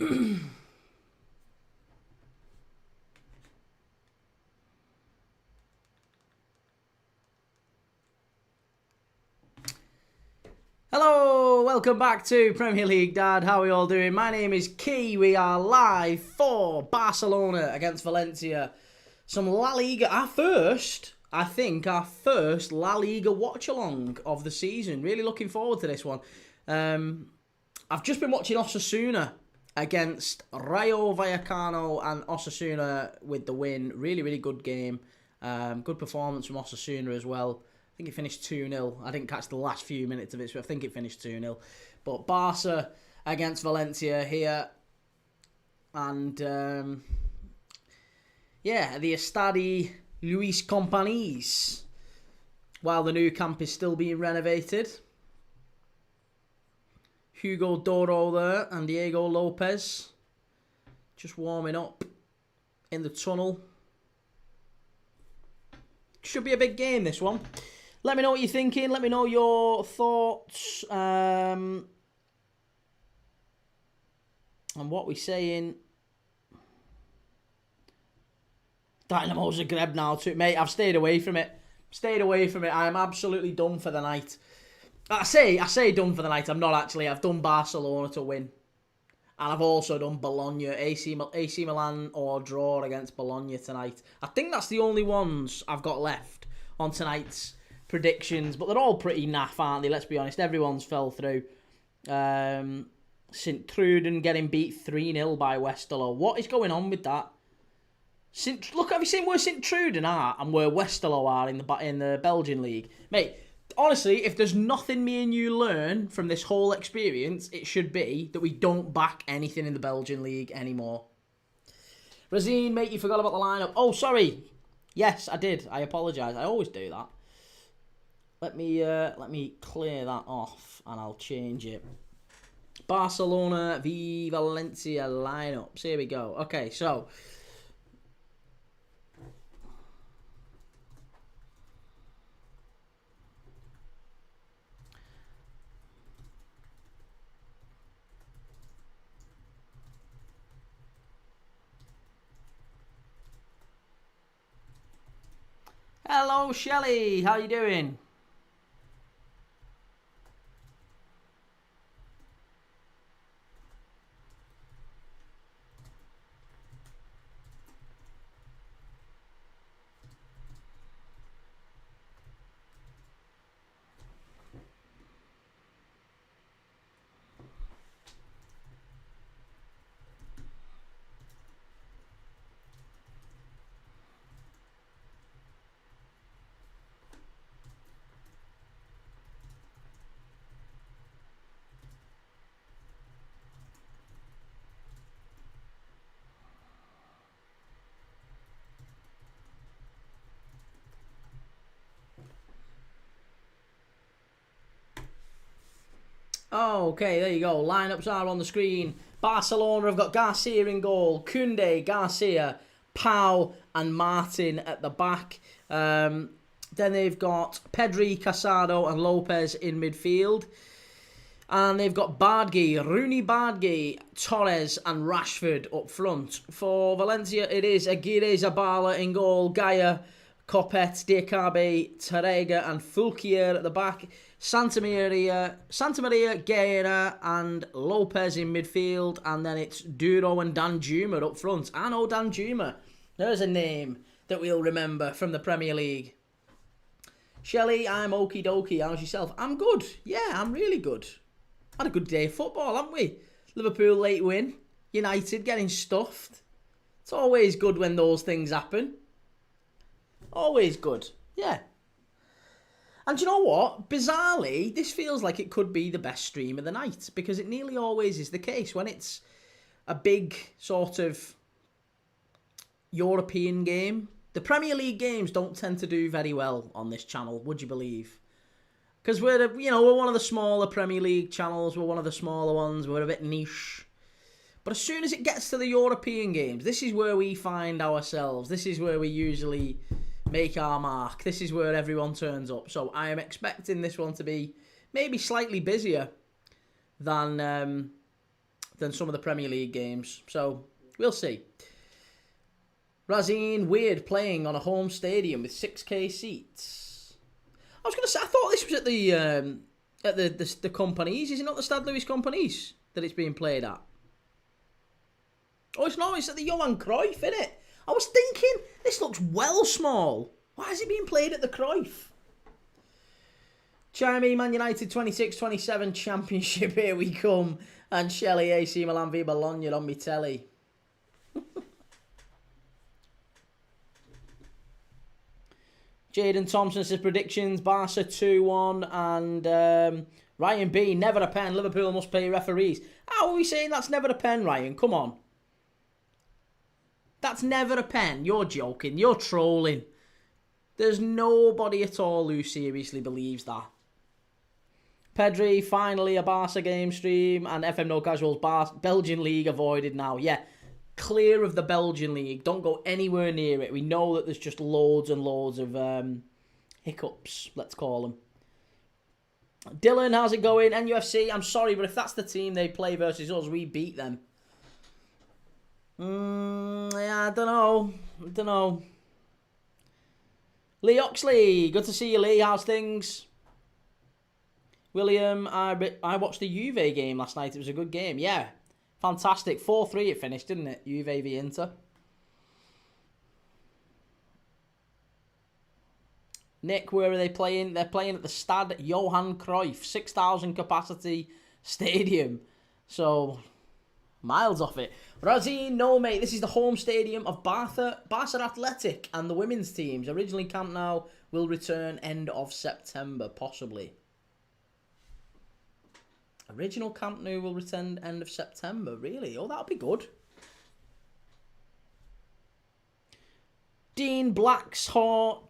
Hello, welcome back to Premier League Dad. How are we all doing? My name is Key. We are live for Barcelona against Valencia. Some La Liga, our first La Liga watch-along of the season. Really looking forward to this one. I've just been watching Osasuna against Rayo Vallecano, and Osasuna with the win. Really, really good game. Good performance from Osasuna as well. I think it finished 2-0. I didn't catch the last few minutes of it, so I think it finished 2-0. But Barca against Valencia here. And, the Estadi Lluis Companys. While the new camp is still being renovated. Hugo Doro there and Diego Lopez. Just warming up in the tunnel. Should be a big game, this one. Let me know what you're thinking. Let me know your thoughts. And what we're saying. Dynamo Zagreb now too. Mate, I've stayed away from it. I am absolutely done for the night. I say done for the night. I'm not actually. I've done Barcelona to win. And I've also done Bologna, AC Milan or draw against Bologna tonight. I think that's the only ones I've got left on tonight's predictions. But they're all pretty naff, aren't they? Let's be honest. Everyone's fell through. St Truden getting beat 3-0 by Westerlo. What is going on with that? Look, have you seen where St Truden are and where Westerlo are in the Belgian league? Mate, honestly, if there's nothing me and you learn from this whole experience, it should be that we don't back anything in the Belgian league anymore. Razine, mate, you forgot about the lineup. Oh, sorry. Yes, I did. I apologise. I always do that. Let me clear that off and I'll change it. Barcelona v Valencia lineups. Here we go. Okay, so hello, Shelley. How you doing? Oh, okay, there you go. Lineups are on the screen. Barcelona have got Garcia in goal, Koundé, Garcia, Pau and Martin at the back. Then they've got Pedri, Casado and Lopez in midfield. And they've got Rooney Bardghji, Torres and Rashford up front. For Valencia, it is Aguirre, Zabala in goal, Gaia, Copet, Diakabe, Tarega and Fulquier at the back. Santa Maria, Guerra and Lopez in midfield. And then it's Duro and Danjuma up front. I know Danjuma. There's a name that we'll remember from the Premier League. Shelley, I'm okie dokie. How's yourself? I'm good. Yeah, I'm really good. Had a good day of football, haven't we? Liverpool late win. United getting stuffed. It's always good when those things happen. Always good. Yeah. And do you know what? Bizarrely, this feels like it could be the best stream of the night because it nearly always is the case when it's a big sort of European game. The Premier League games don't tend to do very well on this channel, would you believe? Because we're one of the smaller Premier League channels. We're one of the smaller ones. We're a bit niche. But as soon as it gets to the European games, this is where we find ourselves. This is where we usually make our mark. This is where everyone turns up. So I am expecting this one to be maybe slightly busier than than some of the Premier League games. So, we'll see. Razine, weird playing on a home stadium with 6k seats. I was going to say, I thought this was at the Companys. Is it not the Estadi Olimpic Lluis Companys that it's being played at? Oh, it's at the Johan Cruyff, isn't it? I was thinking, this looks well small. Why is it being played at the Cruyff? Chimey, Man United 26-27 Championship, here we come. And Shelley, AC Milan v Bologna on me telly. Jaden Thompson says predictions, Barca 2-1, and Ryan B, never a pen, Liverpool must pay referees. How are we saying that's never a pen, Ryan? Come on. That's never a pen. You're joking. You're trolling. There's nobody at all who seriously believes that. Pedri, finally a Barca game stream, and FM No Casuals, Belgian League avoided now. Yeah. Clear of the Belgian League. Don't go anywhere near it. We know that there's just loads and loads of hiccups, let's call them. Dylan, how's it going? NUFC, I'm sorry, but if that's the team they play versus us, we beat them. Yeah, I don't know. Lee Oxley, good to see you, Lee. How's things? William, I watched the Juve game last night. It was a good game. Yeah. Fantastic. 4-3 it finished, didn't it? Juve v Inter. Nick, where are they playing? They're playing at the Stade Johan Cruyff, 6,000 capacity stadium. So, miles off it. Razine, no mate, this is the home stadium of Barca Athletic and the women's teams. Originally Camp Nou will return end of September, possibly. Original Camp Nou will return end of September. Really? Oh, that'll be good. Dean Blackshaw,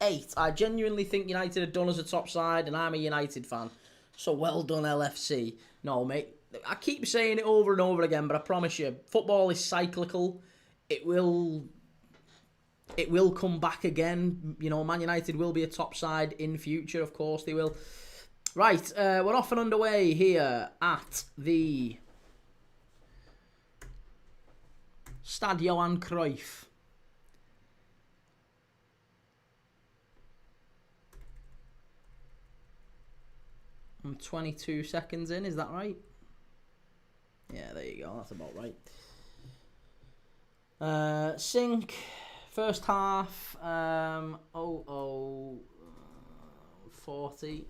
8. I genuinely think United are done as a top side, and I'm a United fan. So well done, LFC. No, mate. I keep saying it over and over again, but I promise you, football is cyclical. It will come back again. You know, Man United will be a top side in future. Of course, they will. Right, we're off and underway here at the Stade Johan Cruyff. I'm 22 seconds in, is that right? Yeah, there you go, that's about right. Sync, first half, 40.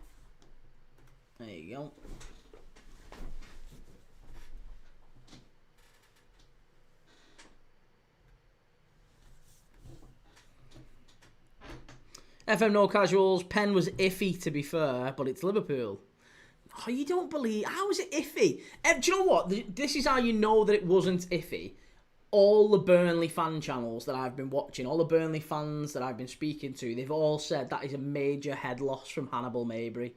There you go. FM No Casuals, pen was iffy to be fair, but it's Liverpool. Oh, you don't believe... How is it iffy? Do you know what? This is how you know that it wasn't iffy. All the Burnley fan channels that I've been watching, all the Burnley fans that I've been speaking to, they've all said that is a major head loss from Hannibal Mabry.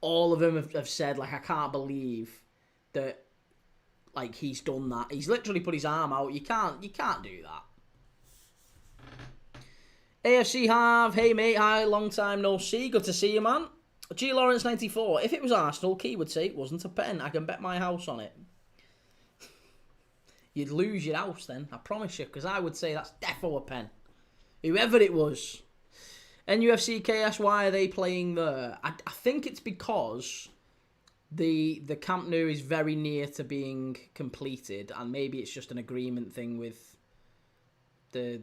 All of them have said, like, I can't believe that, like, he's done that. He's literally put his arm out. You can't do that. AFC Harv, hey mate, hi, long time no see. Good to see you, man. G Lawrence 94. If it was Arsenal, Key would say it wasn't a pen. I can bet my house on it. You'd lose your house then, I promise you, because I would say that's defo a pen. Whoever it was. NUFC KS, why are they playing there? I think it's because the Camp Nou is very near to being completed, and maybe it's just an agreement thing with the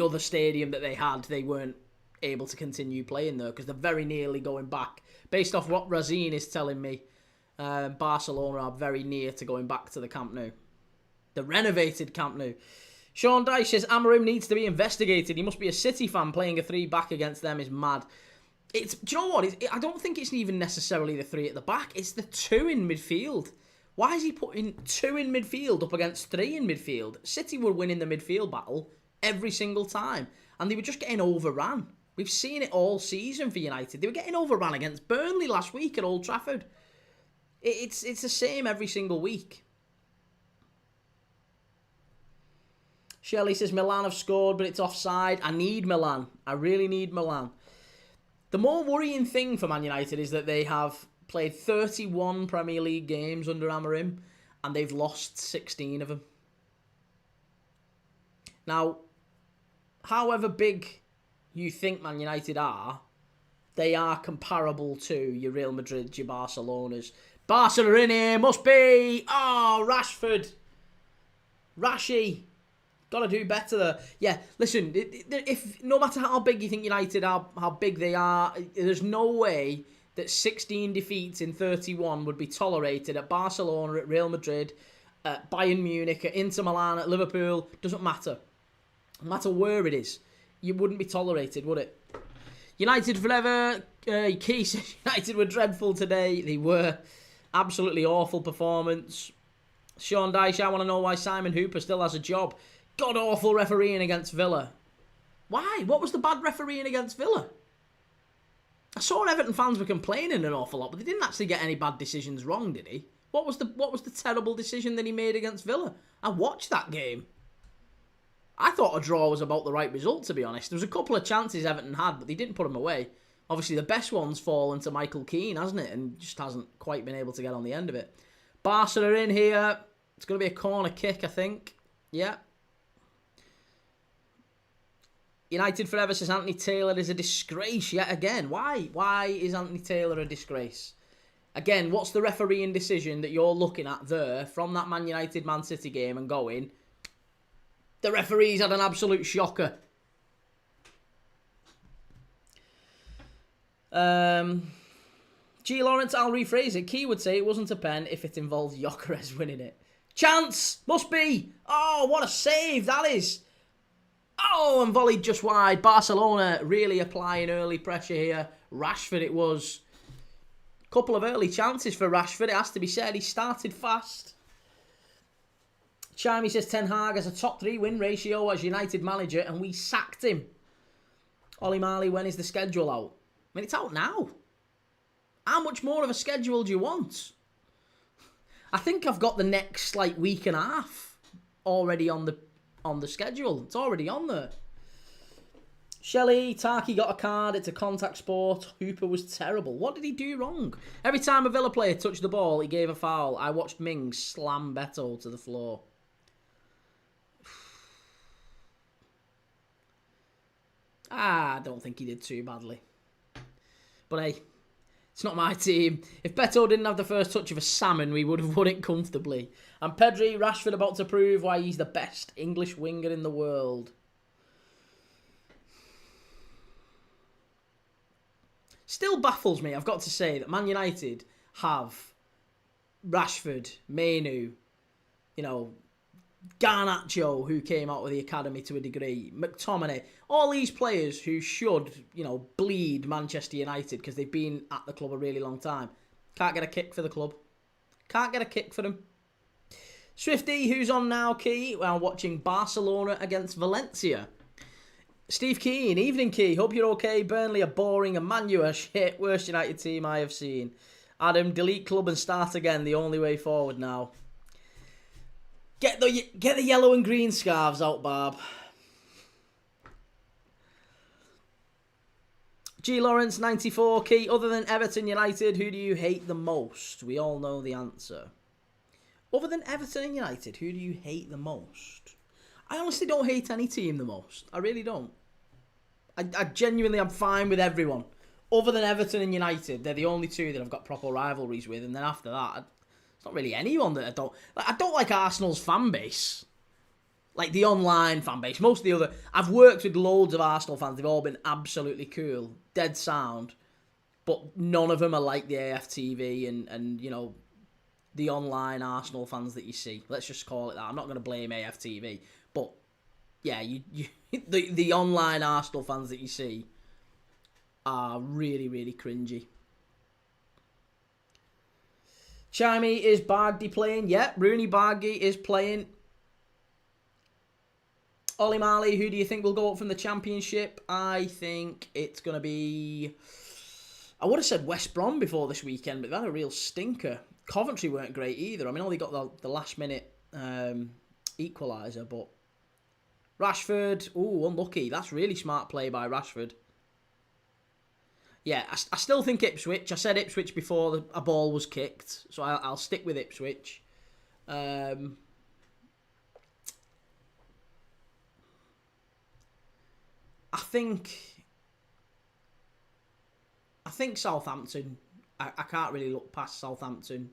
other stadium that they had. They weren't able to continue playing there because they're very nearly going back. Based off what Razine is telling me, Barcelona are very near to going back to the Camp Nou. The renovated Camp Nou. Sean Dyche says, Amorim needs to be investigated. He must be a City fan. Playing a 3 back against them is mad. Do you know what? I don't think it's even necessarily the 3 at the back. It's the 2 in midfield. Why is he putting 2 in midfield up against 3 in midfield? City were winning the midfield battle every single time. And they were just getting overrun. We've seen it all season for United. They were getting overrun against Burnley last week at Old Trafford. It's the same every single week. Shelley says, Milan have scored, but it's offside. I need Milan. I really need Milan. The more worrying thing for Man United is that they have played 31 Premier League games under Amorim, and they've lost 16 of them. Now, however big you think Man United are, they are comparable to your Real Madrid, your Barcelonas. Barca are in here, must be. Oh, Rashford. Rashy. Got to do better there. Yeah, listen, if no matter how big you think United are, how big they are, there's no way that 16 defeats in 31 would be tolerated at Barcelona, at Real Madrid, at Bayern Munich, at Inter Milan, at Liverpool. Doesn't matter. No matter where it is, you wouldn't be tolerated, would it? United forever. Kee says United were dreadful today. They were. Absolutely awful performance. Sean Dyche, I want to know why Simon Hooper still has a job. God-awful refereeing against Villa. Why? What was the bad refereeing against Villa? I saw Everton fans were complaining an awful lot, but they didn't actually get any bad decisions wrong, did he? What was the terrible decision that he made against Villa? I watched that game. I thought a draw was about the right result, to be honest. There was a couple of chances Everton had, but they didn't put them away. Obviously, the best one's fallen to Michael Keane, hasn't it? And just hasn't quite been able to get on the end of it. Barca are in here. It's going to be a corner kick, I think. Yeah. United forever says Anthony Taylor is a disgrace yet again. Why? Why is Anthony Taylor a disgrace? Again, what's the refereeing decision that you're looking at there from that Man United-Man City game and going, the referees had an absolute shocker. G. Lawrence, I'll rephrase it. Kee would say it wasn't a pen if it involved Gyökeres winning it. Chance! Must be! Oh, what a save that is! Oh, and volleyed just wide. Barcelona really applying early pressure here. Rashford it was. Couple of early chances for Rashford, it has to be said. He started fast. Chimey says Ten Hag has a top 3 win ratio as United manager and we sacked him. Ollie Marley, when is the schedule out? I mean, it's out now. How much more of a schedule do you want? I think I've got the next week and a half already on the schedule. It's already on there. Shelley, Tarky got a card. It's a contact sport. Hooper was terrible. What did he do wrong? Every time a Villa player touched the ball, he gave a foul. I watched Mings slam Beto to the floor. I don't think he did too badly. But hey, it's not my team. If Beto didn't have the first touch of a salmon, we would have won it comfortably. And Pedri, Rashford about to prove why he's the best English winger in the world. Still baffles me, I've got to say, that Man United have Rashford, Mainu, Garnacho, who came out of the academy to a degree, McTominay, all these players who should, bleed Manchester United because they've been at the club a really long time. Can't get a kick for the club. Can't get a kick for them. Swifty, who's on now, Kee? Well, watching Barcelona against Valencia. Steve Keane, evening Kee, hope you're okay. Burnley are boring and Man U are shit. Worst United team I have seen. Adam, delete club and start again, the only way forward now. Get the yellow and green scarves out, Barb. G. Lawrence, 94. Kee, other than Everton United, who do you hate the most? We all know the answer. Other than Everton and United, who do you hate the most? I honestly don't hate any team the most. I really don't. I genuinely am fine with everyone. Other than Everton and United, they're the only two that I've got proper rivalries with. And then after that, it's not really anyone that I don't... I don't like Arsenal's fan base. Like the online fan base. Most of the other... I've worked with loads of Arsenal fans. They've all been absolutely cool. Dead sound. But none of them are like the AFTV and the online Arsenal fans that you see. Let's just call it that. I'm not going to blame AFTV. But, yeah, the online Arsenal fans that you see are really, really cringy. Chimey, is Bargy playing? Yeah, Rooney Bargy is playing. Ollie Marley, who do you think will go up from the Championship? I think it's going to be... I would have said West Brom before this weekend, but they had a real stinker. Coventry weren't great either. I mean, only got the last-minute equaliser, but... Rashford, ooh, unlucky. That's really smart play by Rashford. yeah, I still think Ipswich. I said Ipswich before a ball was kicked, so I'll stick with Ipswich. I think Southampton. I can't really look past Southampton.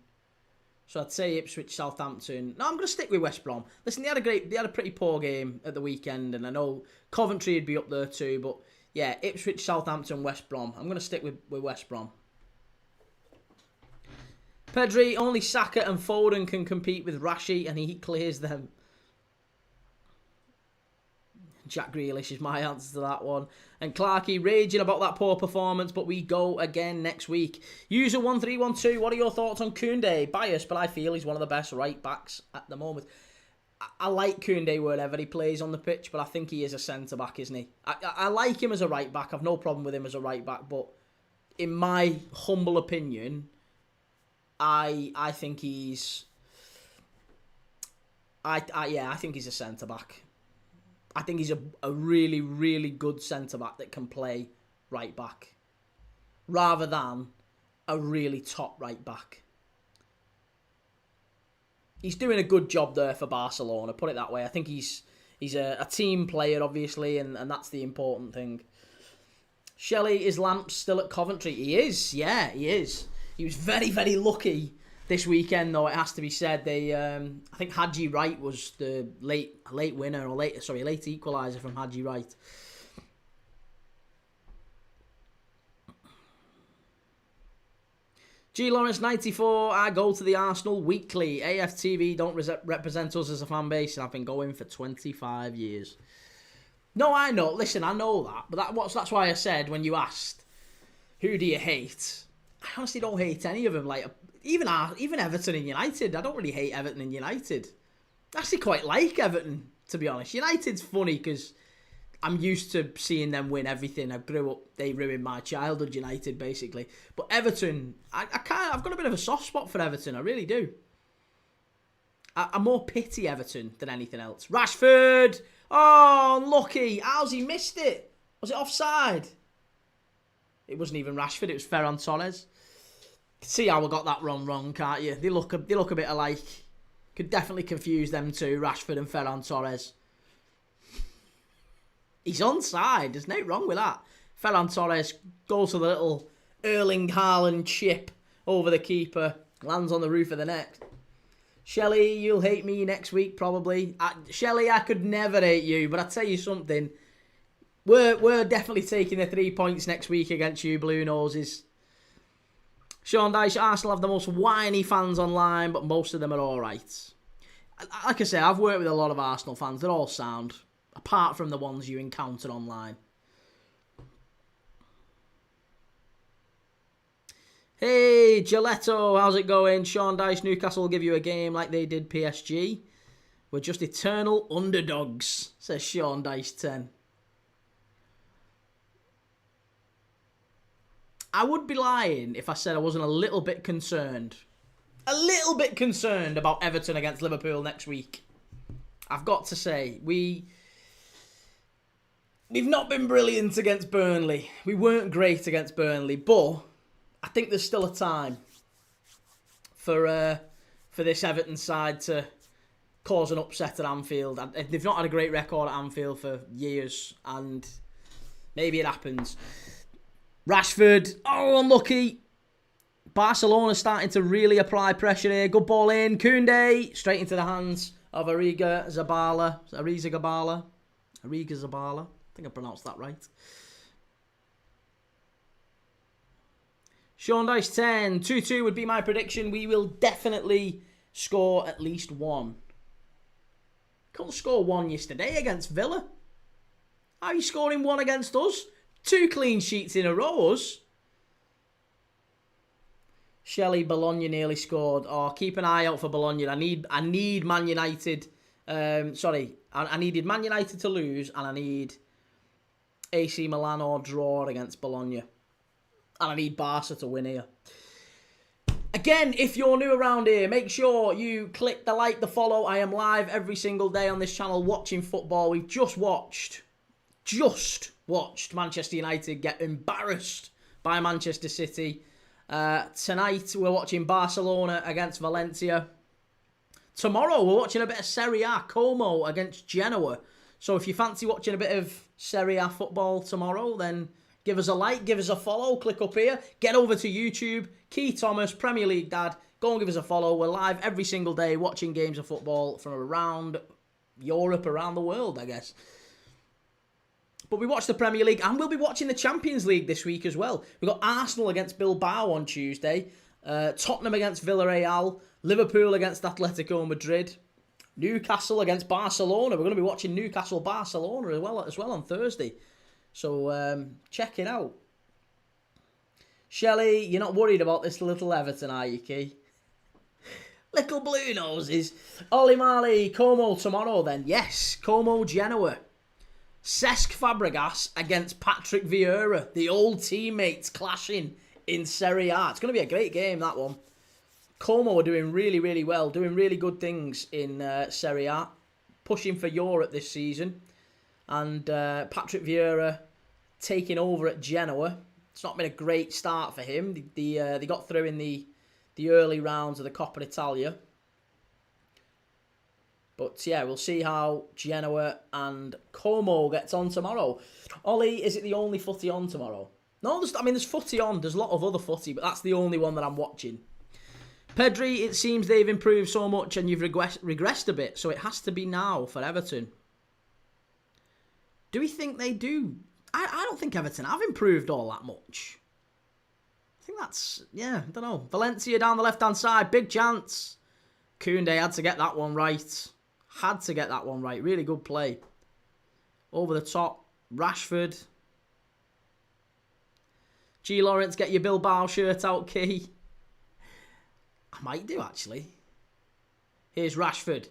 So I'd say Ipswich, Southampton. No, I'm going to stick with West Brom. Listen, they had a pretty poor game at the weekend, and I know Coventry would be up there too, but yeah, Ipswich, Southampton, West Brom. I'm going to stick with West Brom. Pedri, only Saka and Foden can compete with Rashi, and he clears them. Jack Grealish is my answer to that one. And Clarkey raging about that poor performance, but we go again next week. User 1312, what are your thoughts on Koundé? Biased, but I feel he's one of the best right backs at the moment. I like Koundé wherever he plays on the pitch, but I think he is a centre back, isn't he? I like him as a right back. I've no problem with him as a right back, but in my humble opinion, I think he's I think he's a centre back. I think he's a really, really good centre-back that can play right-back, rather than a really top right-back. He's doing a good job there for Barcelona, put it that way. I think he's a team player, obviously, and that's the important thing. Shelley, is Lamps still at Coventry? He is, yeah, he is. He was very, very lucky this weekend, though, it has to be said. They, I think Haji Wright was the late winner, or late equaliser from Haji Wright. G Lawrence 94, I go to the Arsenal weekly. AFTV don't represent us as a fan base, and I've been going for 25 years. No, I know. Listen, I know that, but that's why I said when you asked, who do you hate? I honestly don't hate any of them. Like, even Everton and United. I don't really hate Everton and United. I actually quite like Everton, to be honest. United's funny because I'm used to seeing them win everything. I grew up, they ruined my childhood, United, basically. But Everton, I've got a bit of a soft spot for Everton. I really do. I more pity Everton than anything else. Rashford! Oh, unlucky. How's he missed it? Was it offside? It wasn't even Rashford, it was Ferran Torres. See how I got that wrong, can't you? They look a bit alike. Could definitely confuse them two, Rashford and Ferran Torres. He's onside. There's no wrong with that. Ferran Torres goes to the little Erling Haaland chip over the keeper. Lands on the roof of the net. Shelley, you'll hate me next week, probably. Shelley, I could never hate you, but I'll tell you something. We're definitely taking the 3 points next week against you, Blue Noses. Sean Dyche, Arsenal have the most whiny fans online, but most of them are alright. Like I say, I've worked with a lot of Arsenal fans. They're all sound, apart from the ones you encounter online. Hey, Giletto, how's it going? Sean Dyche, Newcastle will give you a game like they did PSG. We're just eternal underdogs, says Sean Dyche 10. I would be lying if I said I wasn't a little bit concerned. A little bit concerned about Everton against Liverpool next week. I've got to say, we've not been brilliant against Burnley. We weren't great against Burnley, but I think there's still a time for this Everton side to cause an upset at Anfield. They've not had a great record at Anfield for years, and maybe it happens. Rashford, oh, unlucky. Barcelona starting to really apply pressure here. Good ball in. Koundé, straight into the hands of Arriga Zabala. I think I pronounced that right. Sean Dyche 10. 2-2 would be my prediction. We will definitely score at least one. Couldn't score one yesterday against Villa. How are you scoring one against us? 2 clean sheets in a row, us. Shelley, Bologna nearly scored. Oh, keep an eye out for Bologna. I need Man United. I needed Man United to lose, and I need AC Milan or draw against Bologna. And I need Barca to win here. Again, if you're new around here, make sure you click the like, the follow. I am live every single day on this channel watching football. We've just watched Manchester United get embarrassed by Manchester City. Tonight, we're watching Barcelona against Valencia. Tomorrow, we're watching a bit of Serie A, Como against Genoa. So if you fancy watching a bit of Serie A football tomorrow, then give us a like, give us a follow, click up here, get over to YouTube, Kee Thomas, Premier League Dad, go and give us a follow. We're live every single day watching games of football from around Europe, around the world, I guess. But we watch the Premier League, and we'll be watching the Champions League this week as well. We've got Arsenal against Bilbao on Tuesday, Tottenham against Villarreal, Liverpool against Atletico Madrid, Newcastle against Barcelona. We're going to be watching Newcastle-Barcelona as well on Thursday. So check it out. Shelley, you're not worried about this little Everton, are you, Key? Little blue noses. Ollie Marley, Como tomorrow then. Yes, Como Genoa. Cesc Fabregas against Patrick Vieira. The old teammates clashing in Serie A. It's going to be a great game, that one. Como are doing really, really well. Doing really good things in Serie A. Pushing for Europe this season. And Patrick Vieira taking over at Genoa. It's not been a great start for him. They got through in the early rounds of the Coppa Italia. But yeah, we'll see how Genoa and Como gets on tomorrow. Ollie, is it the only footy on tomorrow? No, there's footy on. There's a lot of other footy, but that's the only one that I'm watching. Pedri, it seems they've improved so much and you've regressed a bit, so it has to be now for Everton. Do we think they do? I don't think Everton have improved all that much. I think that's, I don't know. Valencia down the left-hand side, big chance. Koundé had to get that one right. Really good play. Over the top, Rashford. G. Lawrence, get your Bilbao shirt out, Key. I might do, actually. Here's Rashford.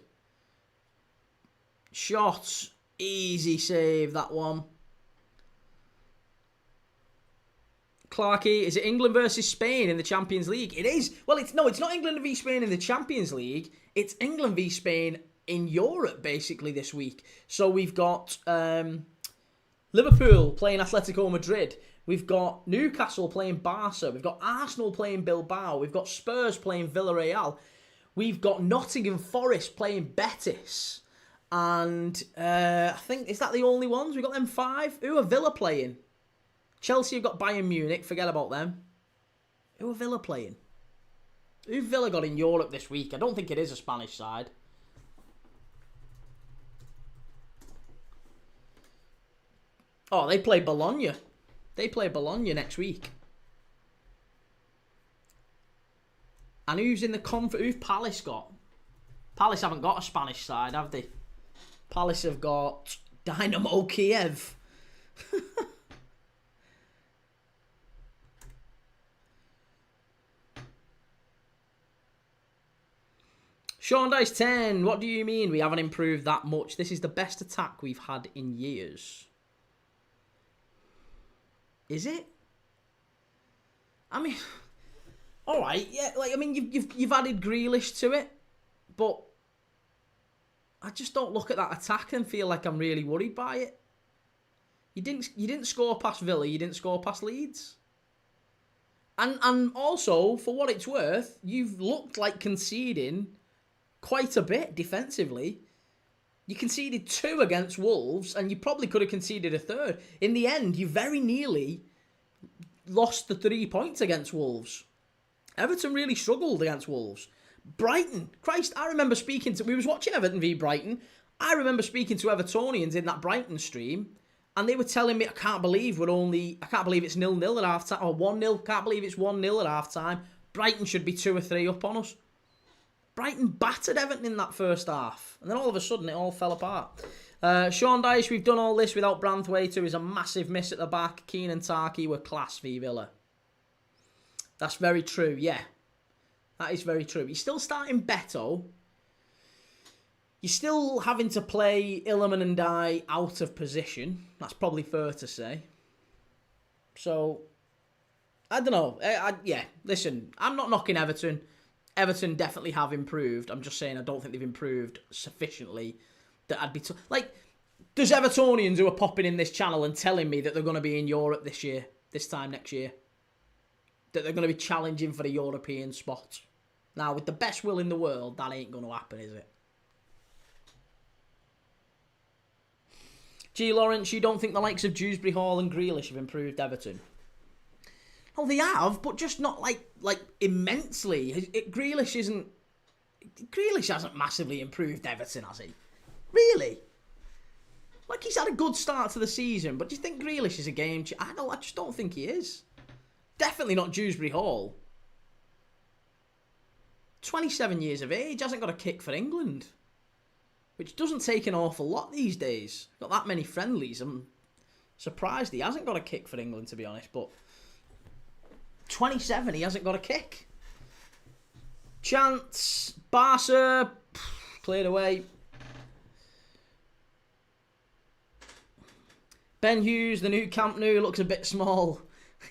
Shot. Easy save, that one. Clarkey, is it England versus Spain in the Champions League? It is. Well, it's not England v Spain in the Champions League. It's England v Spain in Europe, basically, this week. So we've got Liverpool playing Atletico Madrid. We've got Newcastle playing Barca. We've got Arsenal playing Bilbao. We've got Spurs playing Villarreal. We've got Nottingham Forest playing Betis. And I think, is that the only ones? We've got them 5. Who are Villa playing? Chelsea have got Bayern Munich. Forget about them. Who are Villa playing? Who Villa got in Europe this week? I don't think it is a Spanish side. Oh, they play Bologna. They play Bologna next week. And who's in the who's Palace got? Palace haven't got a Spanish side, have they? Palace have got Dynamo Kiev. Sean Dice 10, what do you mean we haven't improved that much? This is the best attack we've had in years. Is it? I mean, all right, yeah. You've added Grealish to it, but I just don't look at that attack and feel like I'm really worried by it. You didn't score past Villa. You didn't score past Leeds. And also, for what it's worth, you've looked like conceding quite a bit defensively. You conceded 2 against Wolves, and you probably could have conceded a 3rd. In the end, you very nearly lost the 3 points against Wolves. Everton really struggled against Wolves. Brighton, Christ, I remember we was watching Everton v Brighton. I remember speaking to Evertonians in that Brighton stream, and they were telling me, I can't believe it's 0-0 at half time, or 1-0, can't believe it's 1-0 at half time. Brighton should be 2 or 3 up on us. Brighton battered Everton in that first half. And then all of a sudden, it all fell apart. Sean Dyche, we've done all this without Branthwaite, who is a massive miss at the back. Keane and Tarky were class v Villa. That's very true, yeah. That is very true. You're still starting Beto. You're still having to play Illiman and Dye out of position. That's probably fair to say. So, I don't know. Yeah, listen, I'm not knocking Everton. Everton definitely have improved. I'm just saying I don't think they've improved sufficiently that I'd be... there's Evertonians who are popping in this channel and telling me that they're going to be in Europe this time next year. that they're going to be challenging for a European spot. Now, with the best will in the world, that ain't going to happen, is it? G. Lawrence, you don't think the likes of Dewsbury Hall and Grealish have improved Everton? Well, they have, but just not like immensely. Grealish hasn't massively improved Everton, has he? Really? Like, he's had a good start to the season, but do you think Grealish is a game changer? I just don't think he is. Definitely not Dewsbury Hall. 27 years of age, hasn't got a kick for England. Which doesn't take an awful lot these days. Got that many friendlies. I'm surprised he hasn't got a kick for England, to be honest. But 27, he hasn't got a kick. Chance. Barca. Cleared away. Ben Hughes, the new Camp Nou, looks a bit small.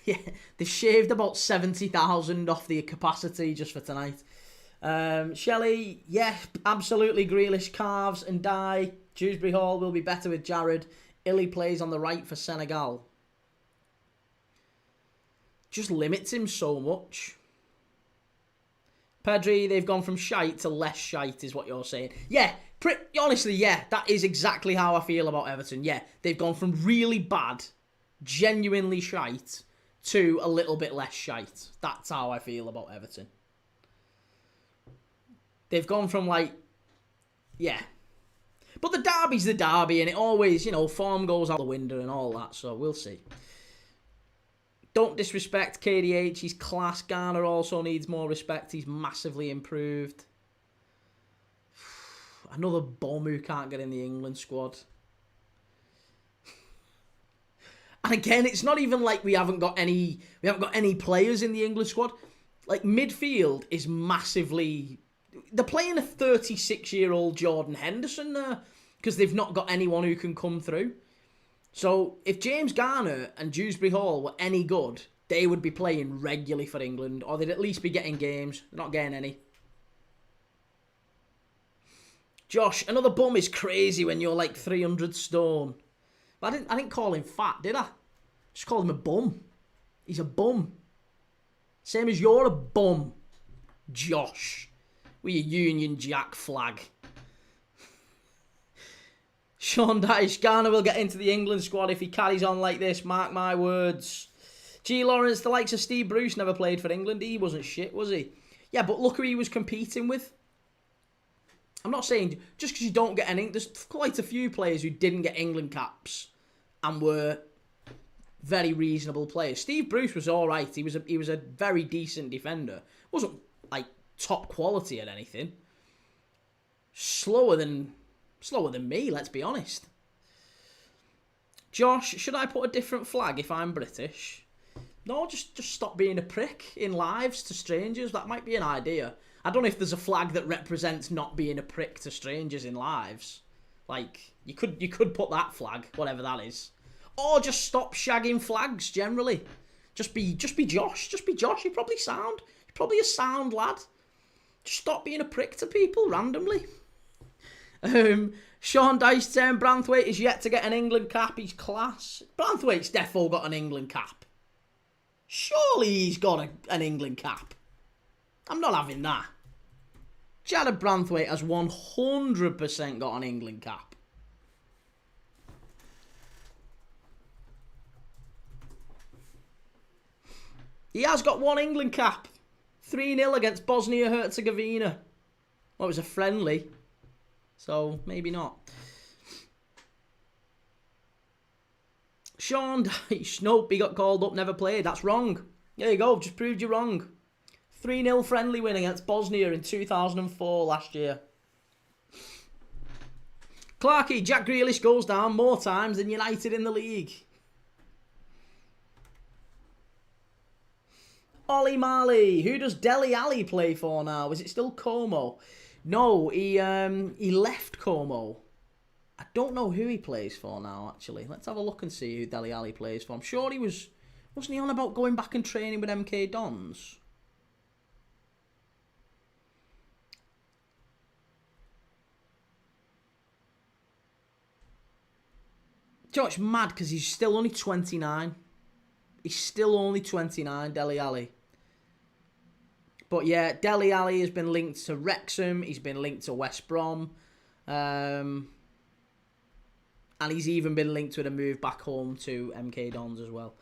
Yeah, they've shaved about 70,000 off the capacity just for tonight. Shelley, yeah, absolutely. Grealish carves and die. Dewsbury Hall will be better with Jared. Illy plays on the right for Senegal. Just limits him so much. Pedri, they've gone from shite to less shite, is what you're saying. Yeah, honestly, yeah, that is exactly how I feel about Everton. Yeah, they've gone from really bad, genuinely shite, to a little bit less shite. That's how I feel about Everton. They've gone from yeah. But the derby's the derby, and it always, form goes out the window and all that, so we'll see. Don't disrespect KDH, he's class. Garner also needs more respect, he's massively improved. Another bum who can't get in the England squad. And again, it's not even like we haven't got any players in the England squad. Like, midfield is massively... They're playing a 36-year-old Jordan Henderson there because they've not got anyone who can come through. So if James Garner and Dewsbury Hall were any good, they would be playing regularly for England, or they'd at least be getting games. They're not getting any. Josh, another bum is crazy when you're like 300 stone. But I didn't call him fat, did I? Just called him a bum. He's a bum. Same as you're a bum, Josh. With your Union Jack flag. Sean Dyche, Garner will get into the England squad if he carries on like this, mark my words. G. Lawrence, the likes of Steve Bruce never played for England. He wasn't shit, was he? Yeah, but look who he was competing with. I'm not saying just because you don't get any... There's quite a few players who didn't get England caps and were very reasonable players. Steve Bruce was all right. He was a very decent defender. Wasn't like top quality at anything. Slower than me, let's be honest. Josh, should I put a different flag if I'm British? No, just stop being a prick in lives to strangers. That might be an idea. I don't know if there's a flag that represents not being a prick to strangers in lives. Like, you could put that flag, whatever that is. Or just stop shagging flags generally. Just be Josh. Just be Josh. You're probably a sound lad. Just stop being a prick to people randomly. Sean Dyche saying Branthwaite is yet to get an England cap. He's class. Branthwaite's defo got an England cap. Surely he's got an England cap. I'm not having that. Jared Branthwaite has 100% got an England cap. He has got one England cap. 3-0 against Bosnia-Herzegovina. Well, it was a friendly. So, maybe not. Sean Dyche. Nope, he got called up, never played. That's wrong. There you go, just proved you wrong. 3-0 friendly win against Bosnia in 2004 last year. Clarkey, Jack Grealish goes down more times than United in the league. Ollie Marley, who does Dele Alli play for now? Is it still Como? No, he left Como. I don't know who he plays for now, actually. Let's have a look and see who Dele Alli plays for. I'm sure he was... Wasn't he on about going back and training with MK Dons? Do you know, it's mad because he's still only 29. He's still only 29, Dele Alli. But yeah, Dele Alli has been linked to Wrexham. He's been linked to West Brom. And he's even been linked with a move back home to MK Dons as well.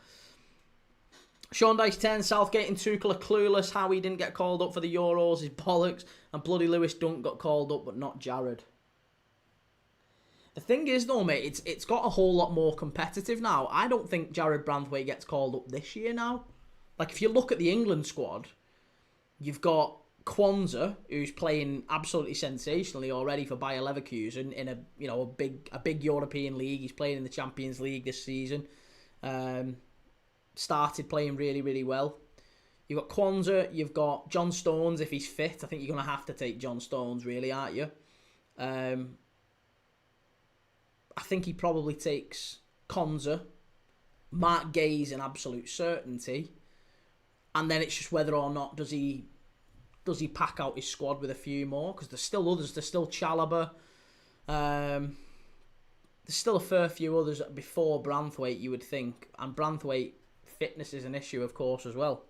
Sean Dice 10, Southgate and Tuchel are clueless how he didn't get called up for the Euros is bollocks, and bloody Lewis Dunk got called up but not Jared. The thing is though, mate, it's got a whole lot more competitive now. I don't think Jared Branthwaite gets called up this year now. Like, if you look at the England squad, you've got Kwanzaa, who's playing absolutely sensationally already for Bayer Leverkusen in a big European league. He's playing in the Champions League this season. Started playing really, really well. You've got Kwanzaa, you've got John Stones if he's fit. I think you're going to have to take John Stones, really, aren't you? I think he probably takes Konza. Mark Gay's an absolute certainty. And then it's just whether or not does he pack out his squad with a few more, because there's still others. There's still Chalobah. There's still a fair few others before Branthwaite, you would think. And Branthwaite, fitness is an issue, of course, as well.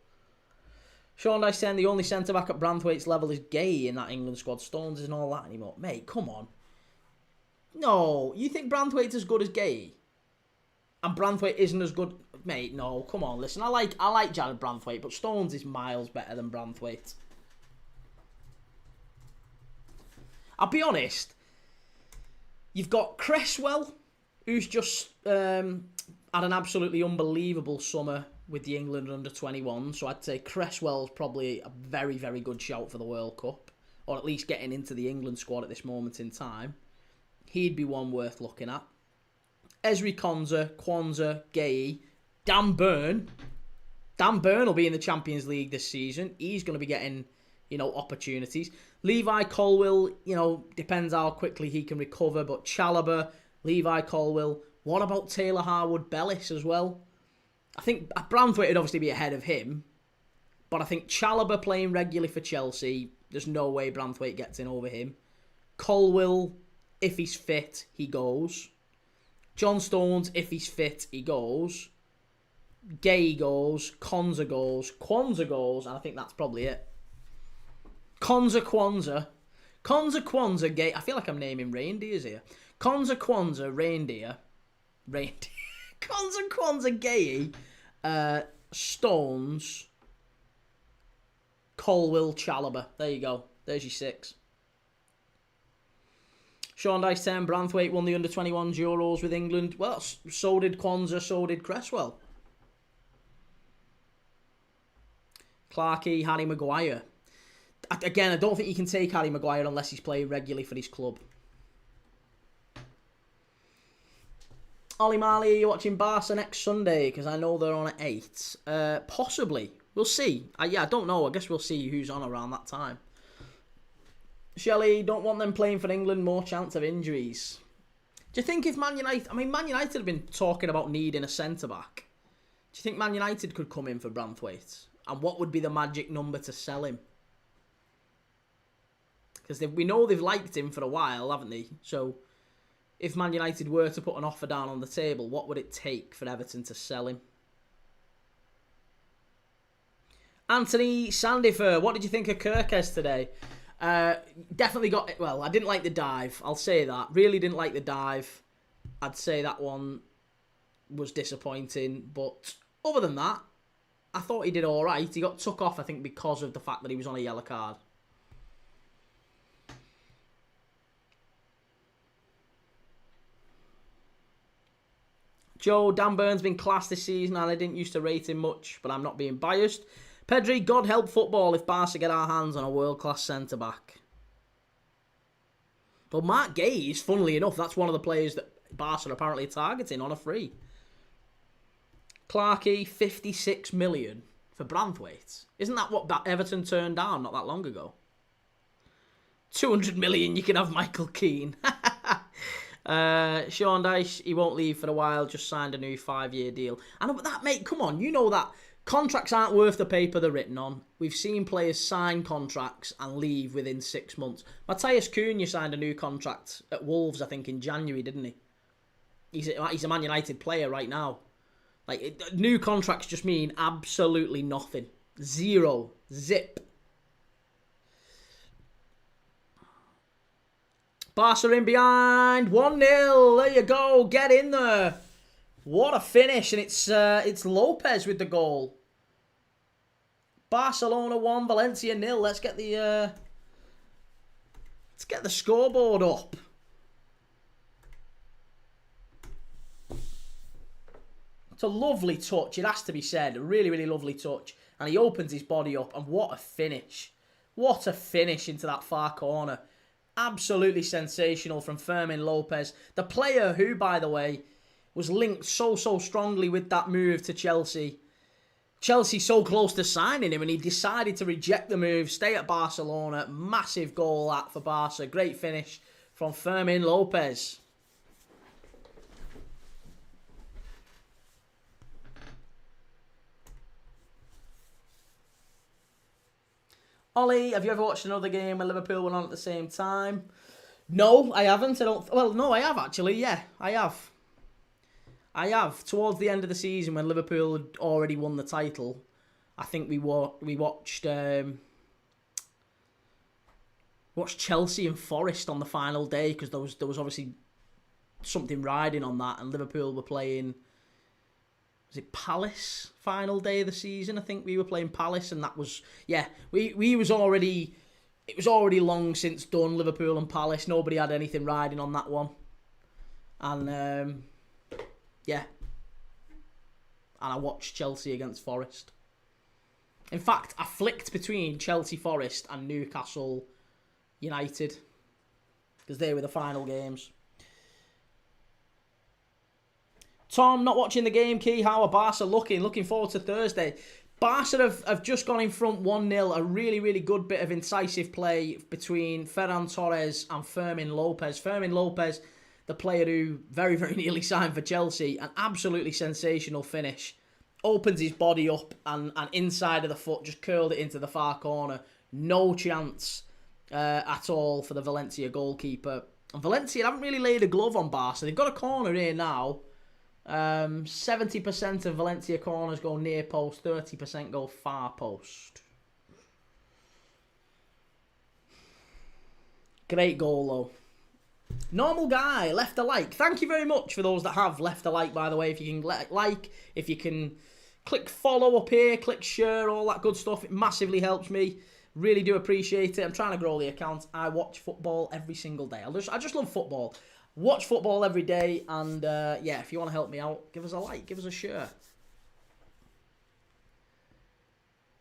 Sean Dice saying the only centre-back at Branthwaite's level is Gay in that England squad. Stones isn't all that anymore. Mate, come on. No, you think Branthwaite's as good as Gay? And Branthwaite isn't as good... Mate, no, come on, listen. I like Jared Branthwaite, but Stones is miles better than Branthwaite. I'll be honest. You've got Cresswell, who's just had an absolutely unbelievable summer with the England under-21. So I'd say Cresswell's probably a very, very good shout for the World Cup, or at least getting into the England squad at this moment in time. He'd be one worth looking at. Ezri Konza, Kwanzaa, Gay, Dan Burn. Dan Burn will be in the Champions League this season. He's going to be getting, opportunities. Levi Colwill, depends how quickly he can recover. But Chalobah, Levi Colwill. What about Taylor Harwood-Bellis as well? I think Branthwaite would obviously be ahead of him. But I think Chalobah playing regularly for Chelsea, there's no way Branthwaite gets in over him. Colwill, if he's fit, he goes. John Stones, if he's fit, he goes. Gay goes. Konza goes. Kwanzaa goes. And I think that's probably it. Kwanzaa. Gay. I feel like I'm naming reindeers here. Kwanzaa, reindeer. Kwanzaa, Gay. Stones. Colwill, Chalobah. There you go. There's your 6. Sean Dice 10, Branthwaite won the under-21s Euros with England. Well, so did Kwanzaa, so did Cresswell. Clarkey, Harry Maguire. Again, I don't think you can take Harry Maguire unless he's playing regularly for his club. Ollie Marley, are you watching Barca next Sunday? Because I know they're on at 8. Possibly. We'll see. I don't know. I guess we'll see who's on around that time. Shelley, don't want them playing for England, more chance of injuries. Do you think if Man United... Man United have been talking about needing a centre-back. Do you think Man United could come in for Branthwaite? And what would be the magic number to sell him? Because we know they've liked him for a while, haven't they? So, if Man United were to put an offer down on the table, what would it take for Everton to sell him? Anthony Sandifer, what did you think of Kirkes today? Definitely got... Well, I didn't like the dive. I'll say that. Really didn't like the dive. I'd say that one was disappointing. But other than that, I thought he did all right. He got took off, I think, because of the fact that he was on a yellow card. Joe, Dan Burn's been class this season and I didn't used to rate him much, but I'm not being biased. Pedri, God help football if Barca get our hands on a world-class centre-back. But Mark Gay, funnily enough, that's one of the players that Barca are apparently targeting on a free. Clarkey, 56 million for Branthwaite. Isn't that what Everton turned down not that long ago? 200 million, you can have Michael Keane. Sean Dice, he won't leave for a while, just signed a new 5-year deal. And that, mate, come on, you know that contracts aren't worth the paper they're written on. We've seen players sign contracts and leave within 6 months. Matthias Cunha signed a new contract at Wolves, I think, in January, didn't he? He's a Man United player right now. New contracts just mean absolutely nothing. Zero. Zip. Barca in behind. 1-0. There you go. Get in there. What a finish. And it's Lopez with the goal. Barcelona 1, Valencia 0. Let's get the scoreboard up. It's a lovely touch, it has to be said. A really, really lovely touch. And he opens his body up, and what a finish. What a finish into that far corner. Absolutely sensational from Fermin Lopez. The player who, by the way, was linked so strongly with that move to Chelsea. Chelsea so close to signing him, and he decided to reject the move, stay at Barcelona. Massive goal that for Barca. Great finish from Fermin Lopez. Ollie, have you ever watched another game where Liverpool went on at the same time? No, I haven't. Well, no, I have actually. Yeah, I have. Towards the end of the season, when Liverpool had already won the title, I think we watched Chelsea and Forest on the final day, because there was obviously something riding on that, and Liverpool were playing. Was it Palace final day of the season? I think we were playing Palace, and that was we was already. It was already long since done, Liverpool and Palace. Nobody had anything riding on that one, and yeah. And I watched Chelsea against Forest. In fact, I flicked between Chelsea, Forest and Newcastle United, because they were the final games. Tom, not watching the game. Key, how are Barca looking? Looking forward to Thursday. Barca have just gone in front 1-0. A really, really good bit of incisive play between Ferran Torres and Fermin Lopez. Fermin Lopez, the player who very, very nearly signed for Chelsea. An absolutely sensational finish. Opens his body up and inside of the foot just curled it into the far corner. No chance at all for the Valencia goalkeeper. And Valencia haven't really laid a glove on Barca. They've got a corner here now. 70% of Valencia corners go near post, 30% go far post. Great goal though. Normal guy left a like. Thank you very much for those that have left a like, by the way. If you can like, if you can click follow up here, click share, all that good stuff, it massively helps me. Really do appreciate it. I'm trying to grow the account. I watch football every single day. I just love football. Watch football every day, and yeah, if you want to help me out, give us a like, give us a share.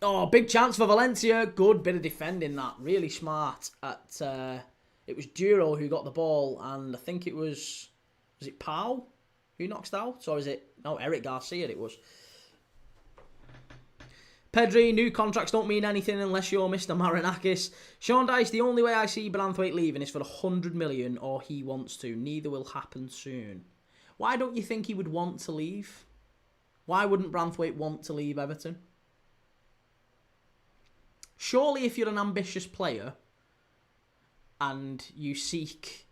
Oh, big chance for Valencia. Good bit of defending that. Really smart. It was Duro who got the ball, and I think it was it Pau who knocks out? Or is it, no, Eric Garcia it was. Pedri, new contracts don't mean anything unless you're Mr. Marinakis. Sean Dice, the only way I see Branthwaite leaving is for 100 million, or he wants to. Neither will happen soon. Why don't you think he would want to leave? Why wouldn't Branthwaite want to leave Everton? Surely if you're an ambitious player and you seek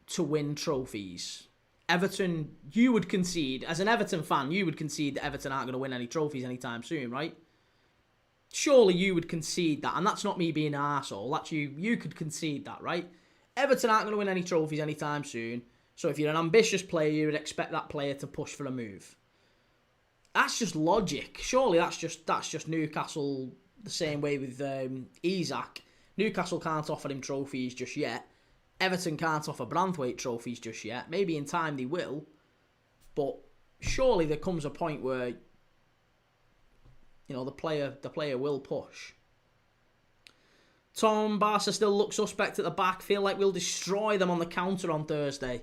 to win trophies, Everton, you would concede, as an Everton fan, you would concede that Everton aren't going to win any trophies anytime soon, right? Surely you would concede that, and that's not me being an arsehole, that's you. You could concede that, right? Everton aren't going to win any trophies anytime soon, so if you're an ambitious player, you would expect that player to push for a move. That's just logic. Surely that's just Newcastle the same way with Isak. Newcastle can't offer him trophies just yet. Everton can't offer Branthwaite trophies just yet. Maybe in time they will, but surely there comes a point where, you know, the player will push. Tom, Barca still look suspect at the back. Feel like we'll destroy them on the counter on Thursday.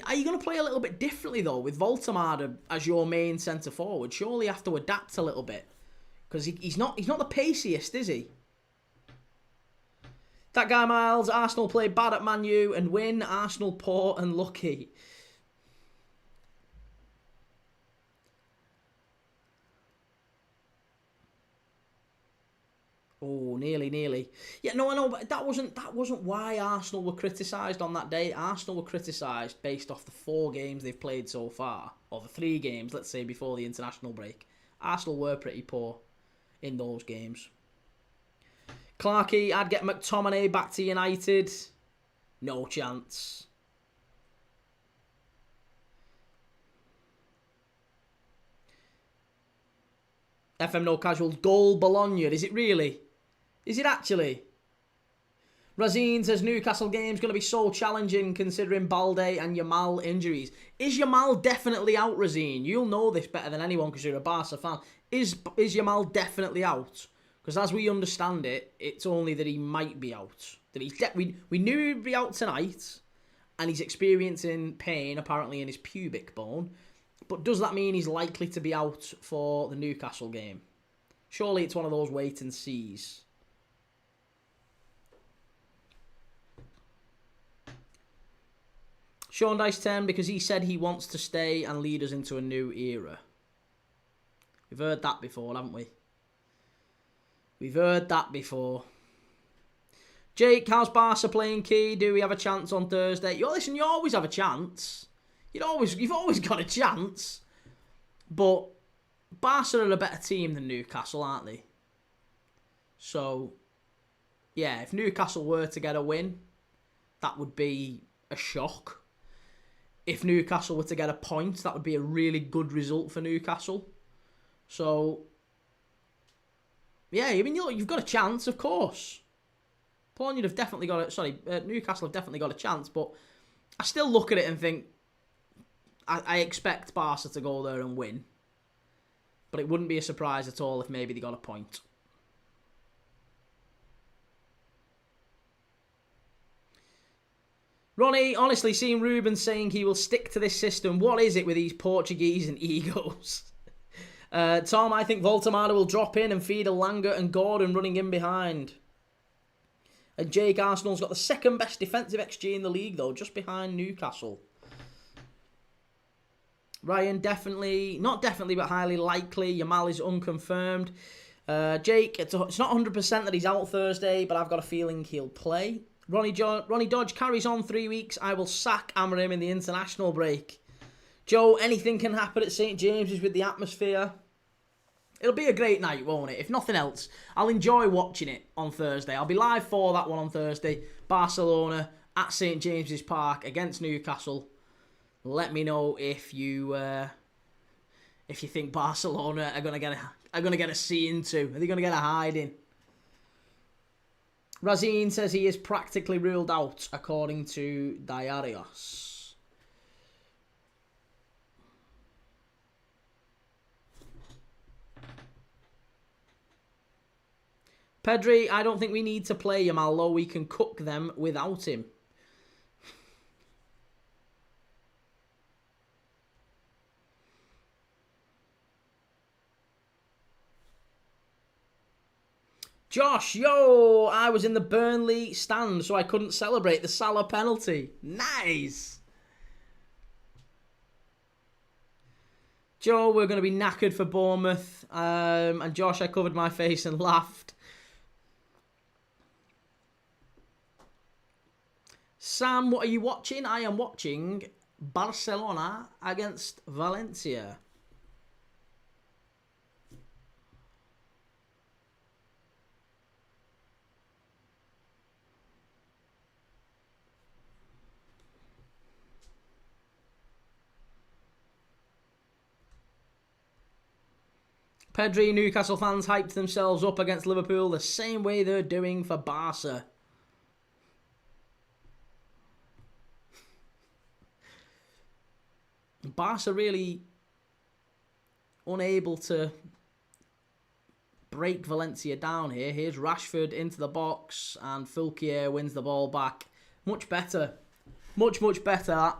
Are you going to play a little bit differently though with Voltemade as your main centre forward? Surely you have to adapt a little bit, because he's not the paciest, is he? That guy Miles, Arsenal play bad at Man U and win. Arsenal poor and lucky. Oh, nearly. Yeah, no, I know, but that wasn't why Arsenal were criticised on that day. Arsenal were criticised based off the 4 games they've played so far, or the 3 games, let's say, before the international break. Arsenal were pretty poor in those games. Clarkey, I'd get McTominay back to United. No chance. FM No Casuals, goal Bologna. Is it really? Is it actually? Razine says Newcastle game's going to be so challenging considering Balde and Yamal injuries. Is Yamal definitely out, Razine? You'll know this better than anyone because you're a Barca fan. Is Yamal definitely out? Because as we understand it, it's only that he might be out. That we knew he'd be out tonight, and he's experiencing pain apparently in his pubic bone. But does that mean he's likely to be out for the Newcastle game? Surely it's one of those wait and sees. Sean Dice 10 because he said he wants to stay and lead us into a new era. We've heard that before, haven't we? We've heard that before. Jake, how's Barca playing Key? Do we have a chance on Thursday? Listen, you always have a chance. You've always got a chance. But Barca are a better team than Newcastle, aren't they? So, yeah, if Newcastle were to get a win, that would be a shock. If Newcastle were to get a point, that would be a really good result for Newcastle. So, yeah, I mean, you've got a chance, of course. Newcastle have definitely got a chance, but I still look at it and think, I expect Barca to go there and win. But it wouldn't be a surprise at all if maybe they got a point. Ronnie, honestly, seeing Ruben saying he will stick to this system, what is it with these Portuguese and egos? Tom, I think Voltemada will drop in and feed Elanga and Gordon running in behind. And Jake, Arsenal's got the second best defensive XG in the league, though, just behind Newcastle. Ryan, not definitely, but highly likely. Yamal is unconfirmed. Jake, it's not 100% that he's out Thursday, but I've got a feeling he'll play. Ronnie Dodge carries on 3 weeks. I will sack Amorim in the international break. Joe, anything can happen at St. James's with the atmosphere. It'll be a great night, won't it? If nothing else, I'll enjoy watching it on Thursday. I'll be live for that one on Thursday. Barcelona at St. James's Park against Newcastle. Let me know if you think Barcelona are gonna get a C into. Are they gonna get a hiding? Razine says he is practically ruled out according to Diarios. Pedri, I don't think we need to play Yamal, though we can cook them without him. Josh, yo, I was in the Burnley stand, so I couldn't celebrate the Salah penalty. Nice. Joe, we're going to be knackered for Bournemouth. And Josh, I covered my face and laughed. Sam, what are you watching? I am watching Barcelona against Valencia. Pedri, Newcastle fans hyped themselves up against Liverpool the same way they're doing for Barca. Barca really unable to break Valencia down here. Here's Rashford into the box and Fulquier wins the ball back. Much better. Much, much better.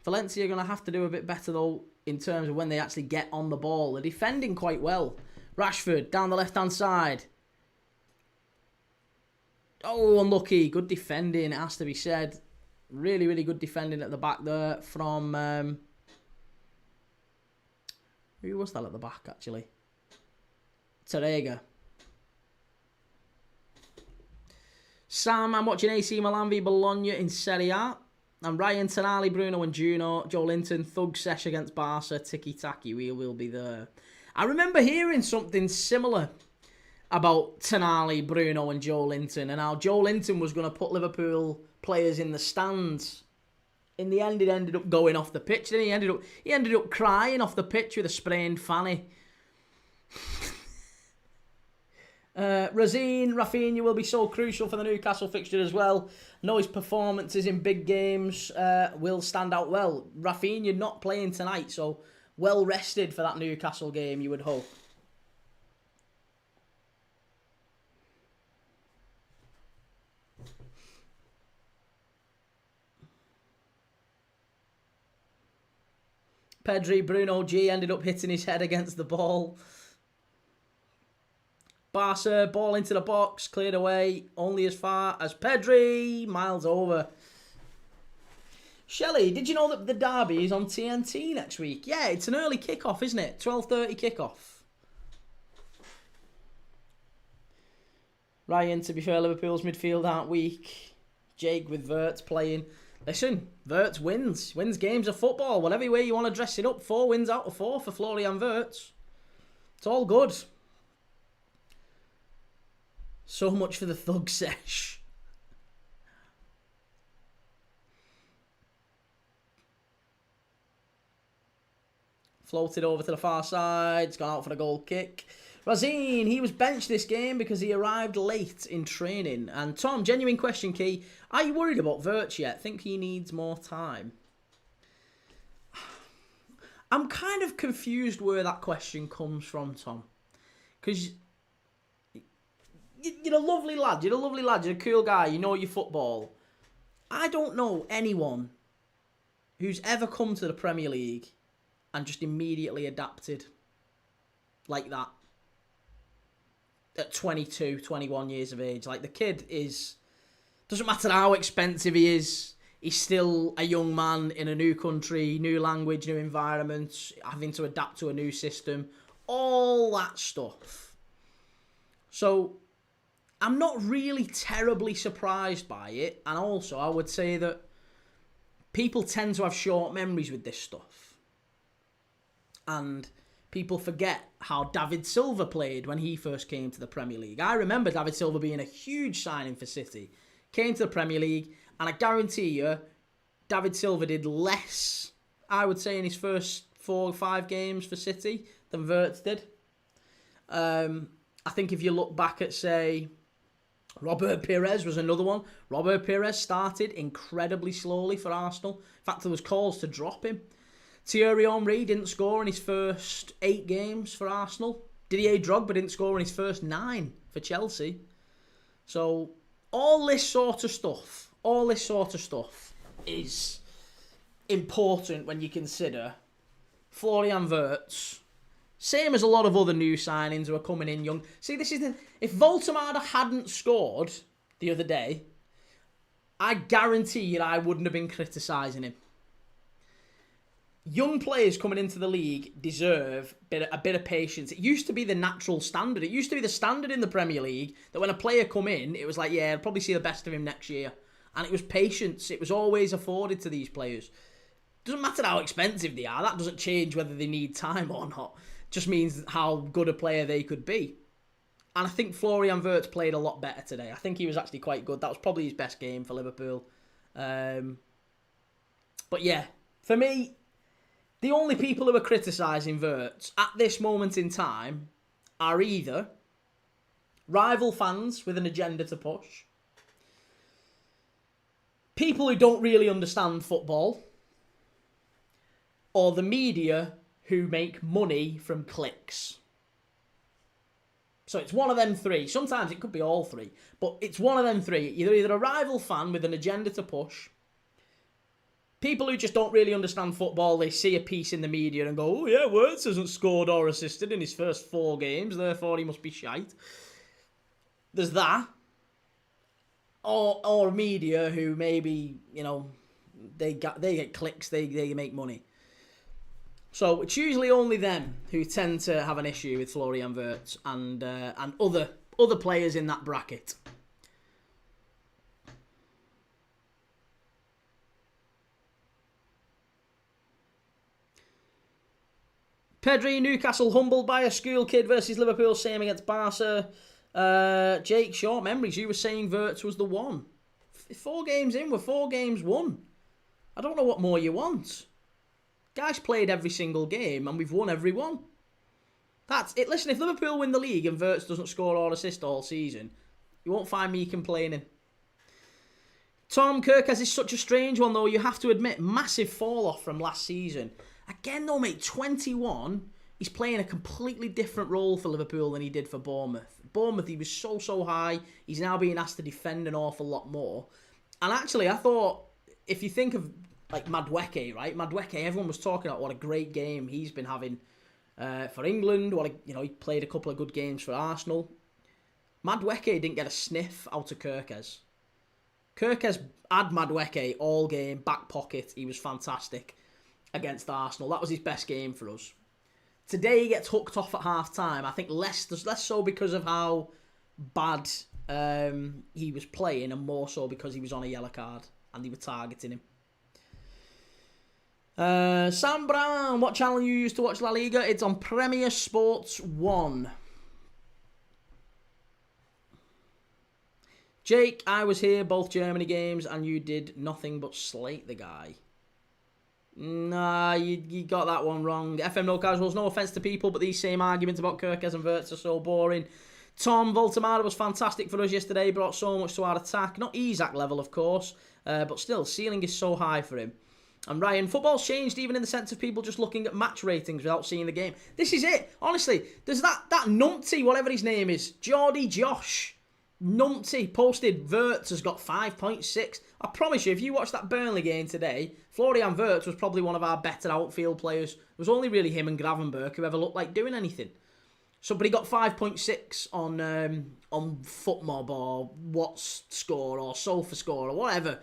Valencia are going to have to do a bit better, though, in terms of when they actually get on the ball. They're defending quite well. Rashford down the left-hand side. Oh, unlucky. Good defending, it has to be said. Really, really good defending at the back there from... who was that at the back, actually? Terega. Sam, I'm watching AC Milan v Bologna in Serie A. And Ryan, Tonali, Bruno and Juno, Joe Linton, Thug Sesh against Barca, Tiki-Taki, we will be there. I remember hearing something similar about Tonali, Bruno and Joe Linton, and how Joe Linton was going to put Liverpool players in the stands. In the end, it ended up going off the pitch. Then he ended up crying off the pitch with a sprained fanny. Rafinha will be so crucial for the Newcastle fixture as well. I know his performances in big games will stand out well. Rafinha not playing tonight, so well rested for that Newcastle game, you would hope. Pedri, Bruno G ended up hitting his head against the ball. Barca, ball into the box, cleared away, only as far as Pedri, miles over. Shelley, did you know that the derby is on TNT next week? Yeah, it's an early kickoff, isn't it? 12:30 kickoff. Ryan, to be fair, Liverpool's midfield aren't weak. Jake with Wirtz playing. Listen, Wirtz wins games of football. Whatever way you want to dress it up, 4 wins out of 4 for Florian Wirtz. It's all good. So much for the thug sesh. Floated over to the far side. It's gone out for the goal kick. Razine, he was benched this game because he arrived late in training. And Tom, genuine question, Key. Are you worried about Wirtz yet? Think he needs more time? I'm kind of confused where that question comes from, Tom. Because you're a lovely lad. You're a cool guy. You know your football. I don't know anyone who's ever come to the Premier League and just immediately adapted like that at 22, 21 years of age. Like, the kid is... Doesn't matter how expensive he is, he's still a young man in a new country, new language, new environment, having to adapt to a new system. All that stuff. So, I'm not really terribly surprised by it. And also, I would say that people tend to have short memories with this stuff. And people forget how David Silva played when he first came to the Premier League. I remember David Silva being a huge signing for City. Came to the Premier League, and I guarantee you, David Silva did less, I would say, in his first 4 or 5 games for City than Wirtz did. I think if you look back at, say, Robert Pires was another one. Robert Pires started incredibly slowly for Arsenal. In fact, there was calls to drop him. Thierry Henry didn't score in his first 8 games for Arsenal. Didier Drogba didn't score in his first 9 for Chelsea. So, all this sort of stuff is important when you consider Florian Wirtz. Same as a lot of other new signings who are coming in young. See, this is the... If Voltemada hadn't scored the other day, I guarantee you I wouldn't have been criticising him. Young players coming into the league deserve a bit of patience. It used to be the natural standard. It used to be the standard in the Premier League that when a player come in, it was like, yeah, I'll probably see the best of him next year. And it was patience. It was always afforded to these players. Doesn't matter how expensive they are. That doesn't change whether they need time or not. It just means how good a player they could be. And I think Florian Wirtz played a lot better today. I think he was actually quite good. That was probably his best game for Liverpool. But yeah, for me, the only people who are criticising Wirtz at this moment in time are either rival fans with an agenda to push, people who don't really understand football, or the media who make money from clicks. So it's one of them 3. Sometimes it could be all 3, but it's one of them 3. You're either a rival fan with an agenda to push, people who just don't really understand football, they see a piece in the media and go, oh yeah, Wirtz hasn't scored or assisted in his first 4 games, therefore he must be shite. There's that. Or media who maybe, they get clicks, they make money. So it's usually only them who tend to have an issue with Florian Wirtz and other players in that bracket. Pedri, Newcastle humbled by a school kid versus Liverpool, same against Barca. Jake, short memories. You were saying Wirtz was the one. 4 games in, we're 4 games won. I don't know what more you want. Guys played every single game and we've won every one. That's it. Listen, if Liverpool win the league and Wirtz doesn't score or assist all season, you won't find me complaining. Tom Kirkes is such a strange one, though. You have to admit, massive fall-off from last season. Again, though, mate, 21, he's playing a completely different role for Liverpool than he did for Bournemouth. Bournemouth, he was so high. He's now being asked to defend an awful lot more. And actually, I thought, if you think of, like, Madueke, right? Madueke, everyone was talking about what a great game he's been having for England. He played a couple of good games for Arsenal. Madueke didn't get a sniff out of Kirkes. Kirkes had Madueke all game, back pocket. He was fantastic against Arsenal. That was his best game for us. Today he gets hooked off at half-time. I think less so because of how bad he was playing and more so because he was on a yellow card and they were targeting him. Sam Brown, what channel you use to watch La Liga? It's on Premier Sports 1. Jake, I was here, both Germany games, and you did nothing but slate the guy. Nah, you got that one wrong. FM No Casuals, no offence to people, but these same arguments about Kirkes and Wirtz are so boring. Tom, Voltemada was fantastic for us yesterday, brought so much to our attack. Not Isak level, of course, but still, ceiling is so high for him. And Ryan, football's changed even in the sense of people just looking at match ratings without seeing the game. This is it. Honestly, there's that numpty, whatever his name is, Geordie Josh. Numpty posted Wirtz has got 5.6. I promise you, if you watch that Burnley game today, Florian Wirtz was probably one of our better outfield players. It was only really him and Gravenberch who ever looked like doing anything. So, but he got 5.6 on FootMob or What's Score or Sofa Score or whatever.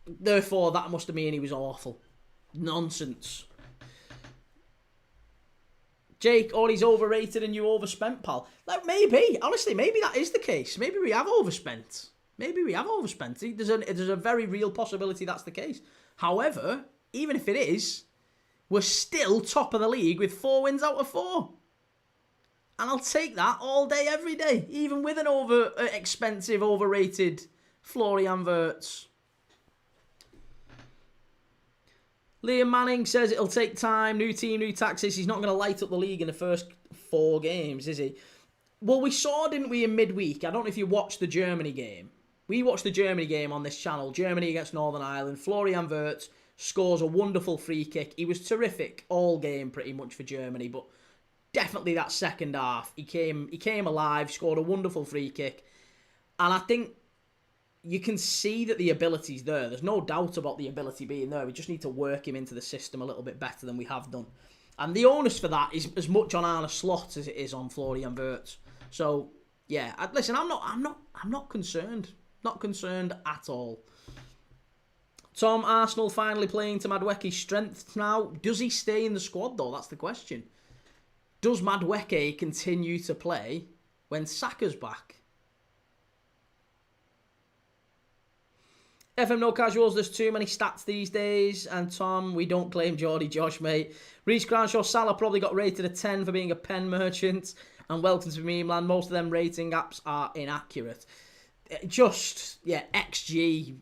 Therefore, that must have mean he was awful. Nonsense. Jake, or he's overrated and you overspent, pal. Like, maybe. Honestly, maybe that is the case. Maybe we have overspent. There's a very real possibility that's the case. However, even if it is, we're still top of the league with 4 wins out of 4. And I'll take that all day, every day. Even with an expensive, overrated Florian Wirtz. Liam Manning says it'll take time. New team, new tactics. He's not going to light up the league in the first 4 games, is he? Well, we saw, didn't we, in midweek? I don't know if you watched the Germany game. We watched the Germany game on this channel. Germany against Northern Ireland. Florian Wirtz scores a wonderful free kick. He was terrific all game pretty much for Germany, but definitely that second half. He came alive, scored a wonderful free kick. And I think you can see that the ability's there. There's no doubt about the ability being there. We just need to work him into the system a little bit better than we have done. And the onus for that is as much on Arne Slot as it is on Florian Wirtz. So, yeah. Listen, I'm not concerned. Not concerned at all. Tom, Arsenal finally playing to Madueke's strength now. Does he stay in the squad, though? That's the question. Does Madueke continue to play when Saka's back? FM No Casuals, there's too many stats these days. And Tom, we don't claim Geordie Josh, mate. Reece Granshaw Salah probably got rated a 10 for being a pen merchant. And welcome to Meme Land. Most of them rating apps are inaccurate. Just, yeah, XG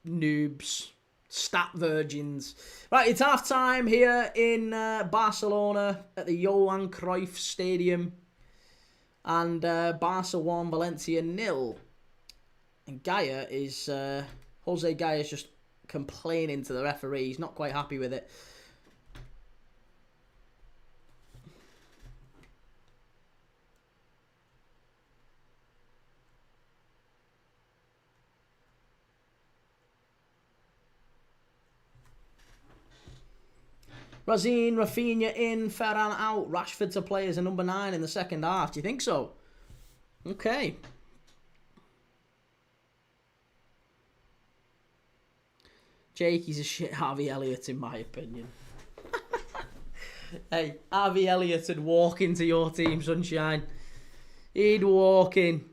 noobs. Stat virgins. Right, it's half time here in Barcelona at the Johan Cruyff Stadium. And Barca 1, Valencia 0. And Gaia is... Jose Gaia is just complaining to the referee. He's not quite happy with it. Razine, Rafinha in, Ferran out, Rashford to play as a number 9 in the second half. Do you think so? Okay. Jake, he's a shit Harvey Elliott in my opinion. Hey, Harvey Elliott would walk into your team, sunshine. He'd walk in.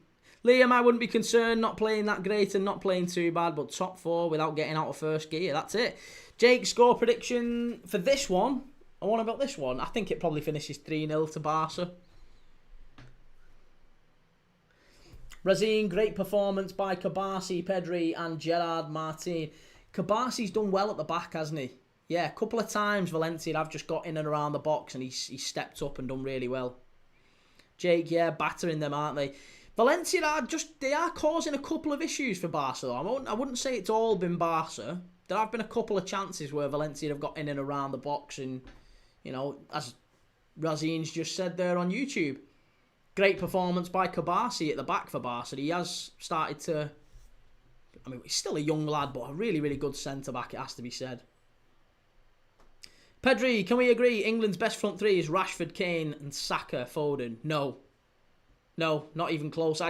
Liam, I wouldn't be concerned not playing that great and not playing too bad, but top 4 without getting out of first gear. That's it. Jake, score prediction for this one. And what about this one? I think it probably finishes 3-0 to Barca. Razine, great performance by Kabasi, Pedri and Gerard Martin. Kabasi's done well at the back, hasn't he? Yeah, a couple of times Valencia have just got in and around the box and he's stepped up and done really well. Jake, yeah, battering them, aren't they? Valencia they are causing a couple of issues for Barca. I wouldn't say it's all been Barca. There have been a couple of chances where Valencia have got in and around the box and, you know, as Razine's just said there on YouTube, great performance by Kabasi at the back for Barca. He has started to... I mean, he's still a young lad, but a really, really good centre-back, it has to be said. Pedri, can we agree England's best front three is Rashford, Kane and Saka, Foden? No. No, not even close.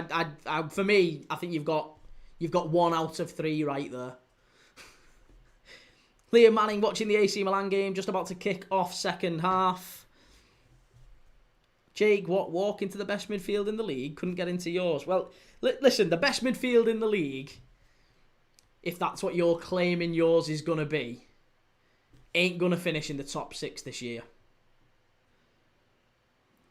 For me, I think you've got 1 out of 3 right there. Liam Manning watching the AC Milan game, just about to kick off second half. Jake, what, walk into the best midfield in the league? Couldn't get into yours. Well, listen, the best midfield in the league, if that's what you're claiming yours is going to be, ain't going to finish in the top 6 this year.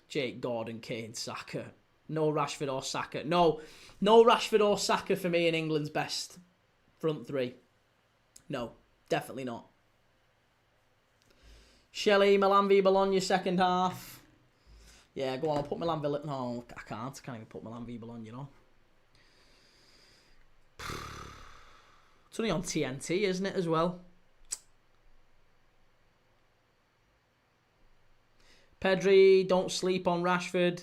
Jake, Gordon, Kane, Saka. No Rashford or Saka. No Rashford or Saka for me in England's best front three. No, definitely not. Shelley, Milan v Bologna second half. Yeah, go on, I'll put Milan v... No, I can't even put Milan v Bologna, you know. It's only on TNT, isn't it, as well? Pedri, don't sleep on Rashford.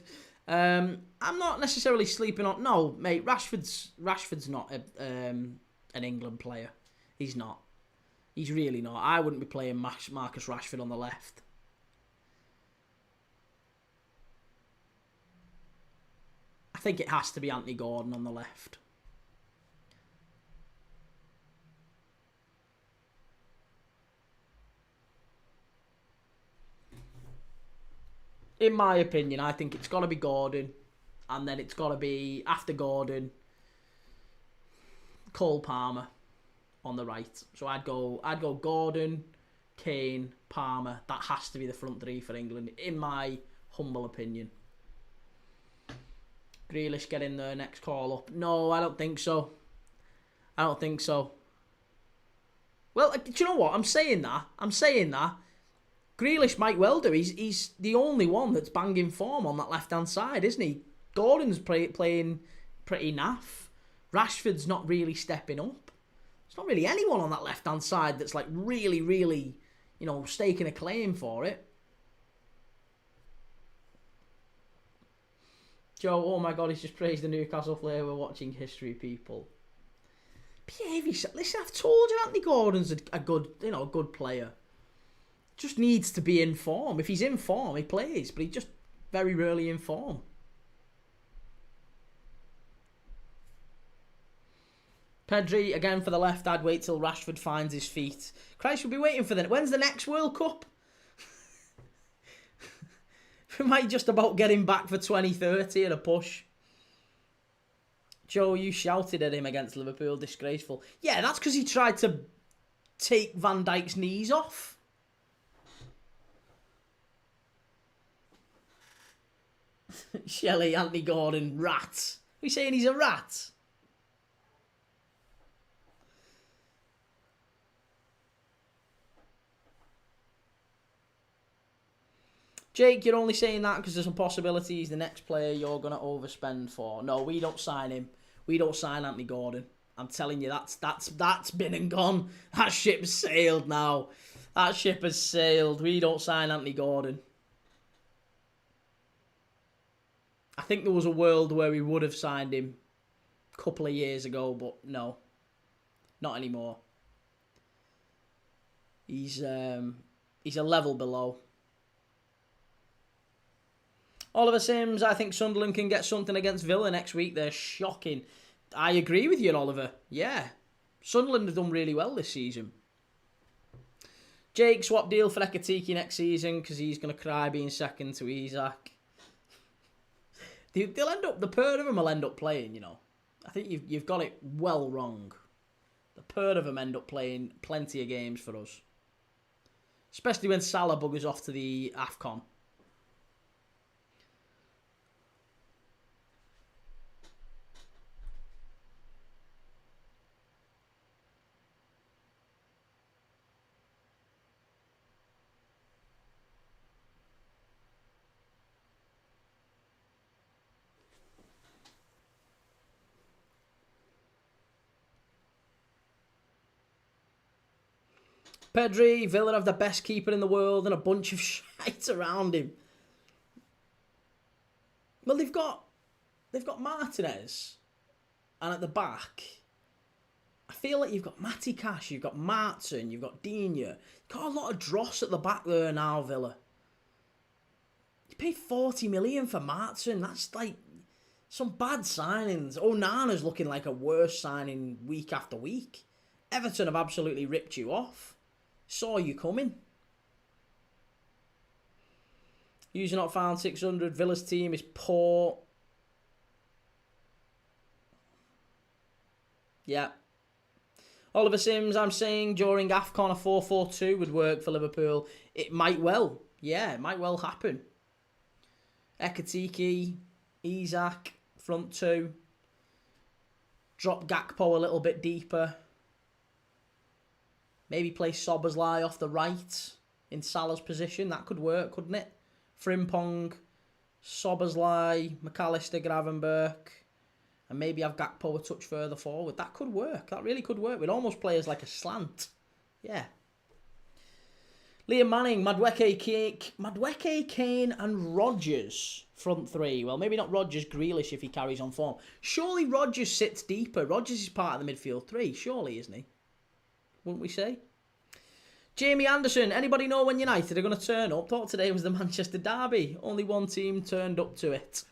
I'm not necessarily sleeping on... No, mate, Rashford's not an England player. He's not. He's really not. I wouldn't be playing Marcus Rashford on the left. I think it has to be Anthony Gordon on the left. In my opinion, I think it's got to be Gordon. And then it's got to be, after Gordon, Cole Palmer on the right. So I'd go Gordon, Kane, Palmer. That has to be the front three for England, in my humble opinion. Grealish get in there, next call up. No, I don't think so. I don't think so. Well, do you know what? I'm saying that. Grealish might well do. He's the only one that's banging form on that left-hand side, isn't he? Gordon's playing pretty naff. Rashford's not really stepping up. There's not really anyone on that left-hand side that's like really, really, you know, staking a claim for it. Joe, oh my God, he's just praised the Newcastle player. We're watching history, people. Behave yourself. Listen, I've told you Anthony Gordon's a good, you know, a good player. Just needs to be in form. If he's in form, he plays, but he's just very rarely in form. Pedri, again for the left, I'd wait till Rashford finds his feet. Christ, we'll be waiting for that. When's the next World Cup? We might just about get him back for 2030 at a push. Joe, you shouted at him against Liverpool, disgraceful. Yeah, that's because he tried to take Van Dijk's knees off. Shelley, Anthony Gordon, rat. Are we saying he's a rat? Jake, you're only saying that because there's a possibility he's the next player you're going to overspend for. No, we don't sign him. We don't sign Anthony Gordon. I'm telling you, that's been and gone. That ship's sailed now. That ship has sailed. We don't sign Anthony Gordon. I think there was a world where we would have signed him a couple of years ago, but no. Not anymore. He's a level below. Oliver Sims, I think Sunderland can get something against Villa next week. They're shocking. I agree with you, Oliver. Yeah. Sunderland have done really well this season. Jake, swap deal for Ekatike next season because he's going to cry being second to Isak. They'll end up, the pair of them will end up playing, you know. I think you've got it well wrong. The pair of them end up playing plenty of games for us. Especially when Salah buggers off to the AFCON. Pedri, Villa have the best keeper in the world and a bunch of shite around him. Well, they've got Martinez, and at the back, I feel like you've got Matty Cash, you've got Martin, you've got Digne, you've got a lot of dross at the back there now, Villa. You paid 40 million for Martin. That's like some bad signings. Onana's looking like a worse signing week after week. Everton have absolutely ripped you off. Saw you coming. User not found 600. Villa's team is poor. Yeah. Oliver Sims, I'm saying during AFCON a 4-4-2 would work for Liverpool. It might well. Yeah, it might well happen. Ekatike, Isak, front two. Drop Gakpo a little bit deeper. Maybe play Szoboszlai off the right in Salah's position. That could work, couldn't it? Frimpong, Szoboszlai, McAllister, Gravenberch, and maybe have Gakpo a touch further forward. That could work. That really could work. We'd almost play as like a slant. Yeah. Liam Manning, Madueke, Kane, and Rodgers front three. Well, maybe not Rodgers, Grealish if he carries on form. Surely Rodgers sits deeper. Rodgers is part of the midfield three, surely, isn't he? Wouldn't we say? Jamie Anderson, anybody know when United are going to turn up? Thought today was the Manchester derby. Only one team turned up to it.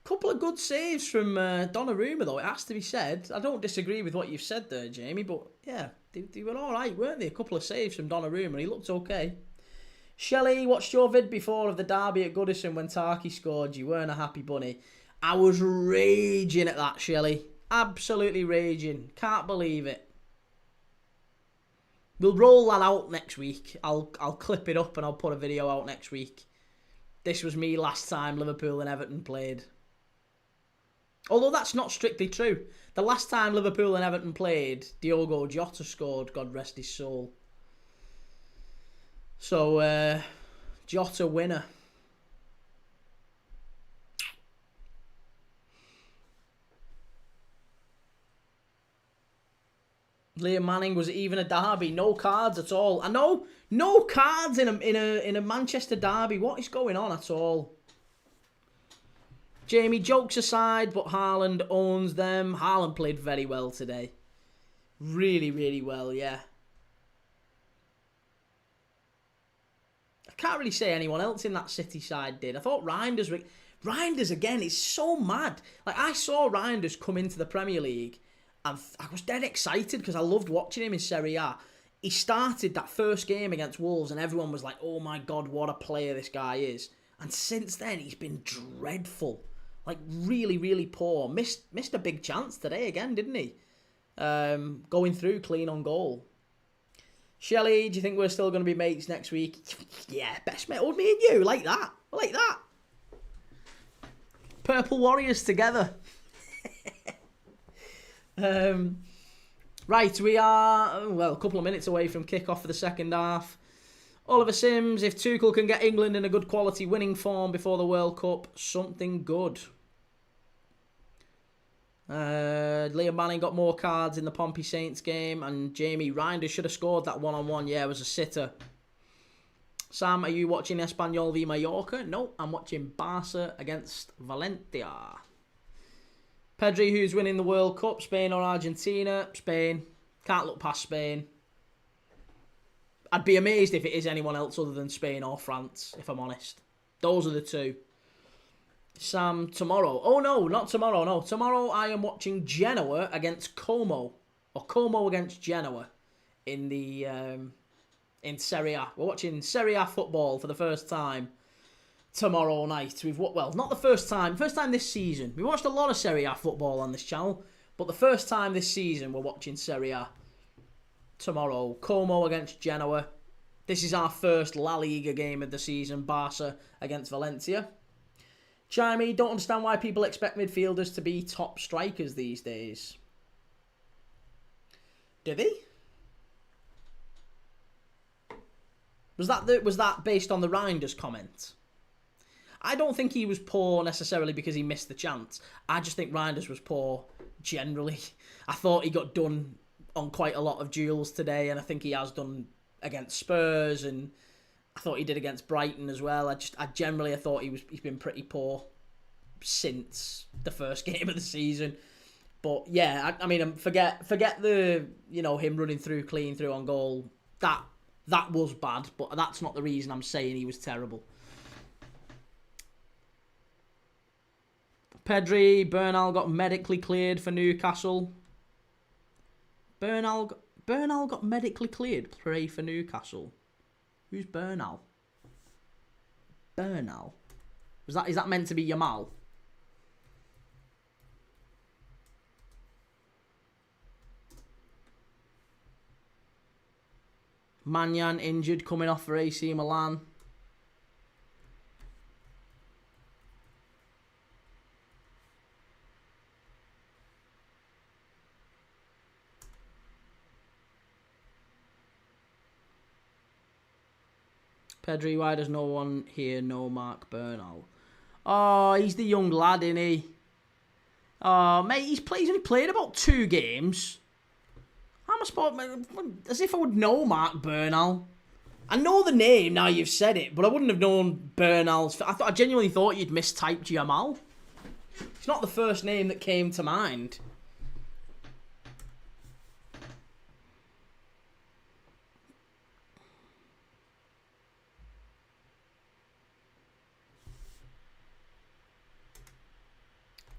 Couple of good saves from Donnarumma, though, it has to be said. I don't disagree with what you've said there, Jamie, but yeah, they were all right, weren't they? A couple of saves from Donnarumma, he looked okay. Shelley, watched your vid before of the derby at Goodison when Tarky scored. You weren't a happy bunny. I was raging at that, Shelley. Absolutely raging. Can't believe it. We'll roll that out next week. I'll clip it up and I'll put a video out next week. This was me last time Liverpool and Everton played. Although that's not strictly true. The last time Liverpool and Everton played, Diogo Jota scored, God rest his soul. So, Jota winner. Liam Manning, was it even a derby? No cards at all. I know, no cards in a Manchester derby. What is going on at all? Jamie, jokes aside, but Haaland owns them. Haaland played very well today. Really, really well, yeah. I can't really say anyone else in that City side did. I thought Reinders again, it's so mad. Like, I saw Reinders come into the Premier League and I was dead excited because I loved watching him in Serie A. He started that first game against Wolves and everyone was like, oh my God, what a player this guy is. And since then, he's been dreadful. Like, really, really poor. Missed a big chance today again, didn't he? Going through clean on goal. Shelley, do you think we're still going to be mates next week? Yeah, best mate. Oh, me and you, like that. Like that. Purple Warriors together. Right, we are, well, a couple of minutes away from kick-off for the second half. Oliver Sims, if Tuchel can get England in a good quality winning form before the World Cup, something good. Liam Manning got more cards in the Pompey Saints game, and Jamie Reinders should have scored that one-on-one. Yeah, it was a sitter. Sam, are you watching Espanyol v Mallorca? No, I'm watching Barca against Valencia. Pedri, who's winning the World Cup, Spain or Argentina? Spain. Can't look past Spain. I'd be amazed if it is anyone else other than Spain or France, if I'm honest. Those are the two. Sam, tomorrow. Oh, no, not tomorrow, no. Tomorrow I am watching Genoa against Como. Or Como against Genoa in the in Serie A. We're watching Serie A football for the first time tomorrow night. Well, not the first time this season. We watched a lot of Serie A football on this channel, but the first time this season we're watching Serie A. tomorrow. Como against Genoa. This is our first La Liga game of the season. Barca against Valencia. Chimey, don't understand why people expect midfielders to be top strikers these days. Do they? Was that based on the Reinders comment? I don't think he was poor necessarily because he missed the chance. I just think Reinders was poor generally. I thought he got done on quite a lot of duels today, and I think he has done against Spurs, and I thought he did against Brighton as well. I thought he's been pretty poor since the first game of the season. But yeah, I mean, forget the him running clean through on goal. That was bad, but that's not the reason I'm saying he was terrible. Pedri, Bernal got medically cleared for Newcastle. Bernal got medically cleared to play for Newcastle. Who's Bernal? Bernal? Is that meant to be Yamal? Manyan injured, coming off for AC Milan. Pedri, why does no one here know Mark Bernal? Oh, he's the young lad, isn't he? Oh, mate, he's only played about 2 games. How am I supposed, as if I would know Mark Bernal. I know the name now you've said it, but I wouldn't have known Bernal's. I genuinely thought you'd mistyped Yamal. It's not the first name that came to mind.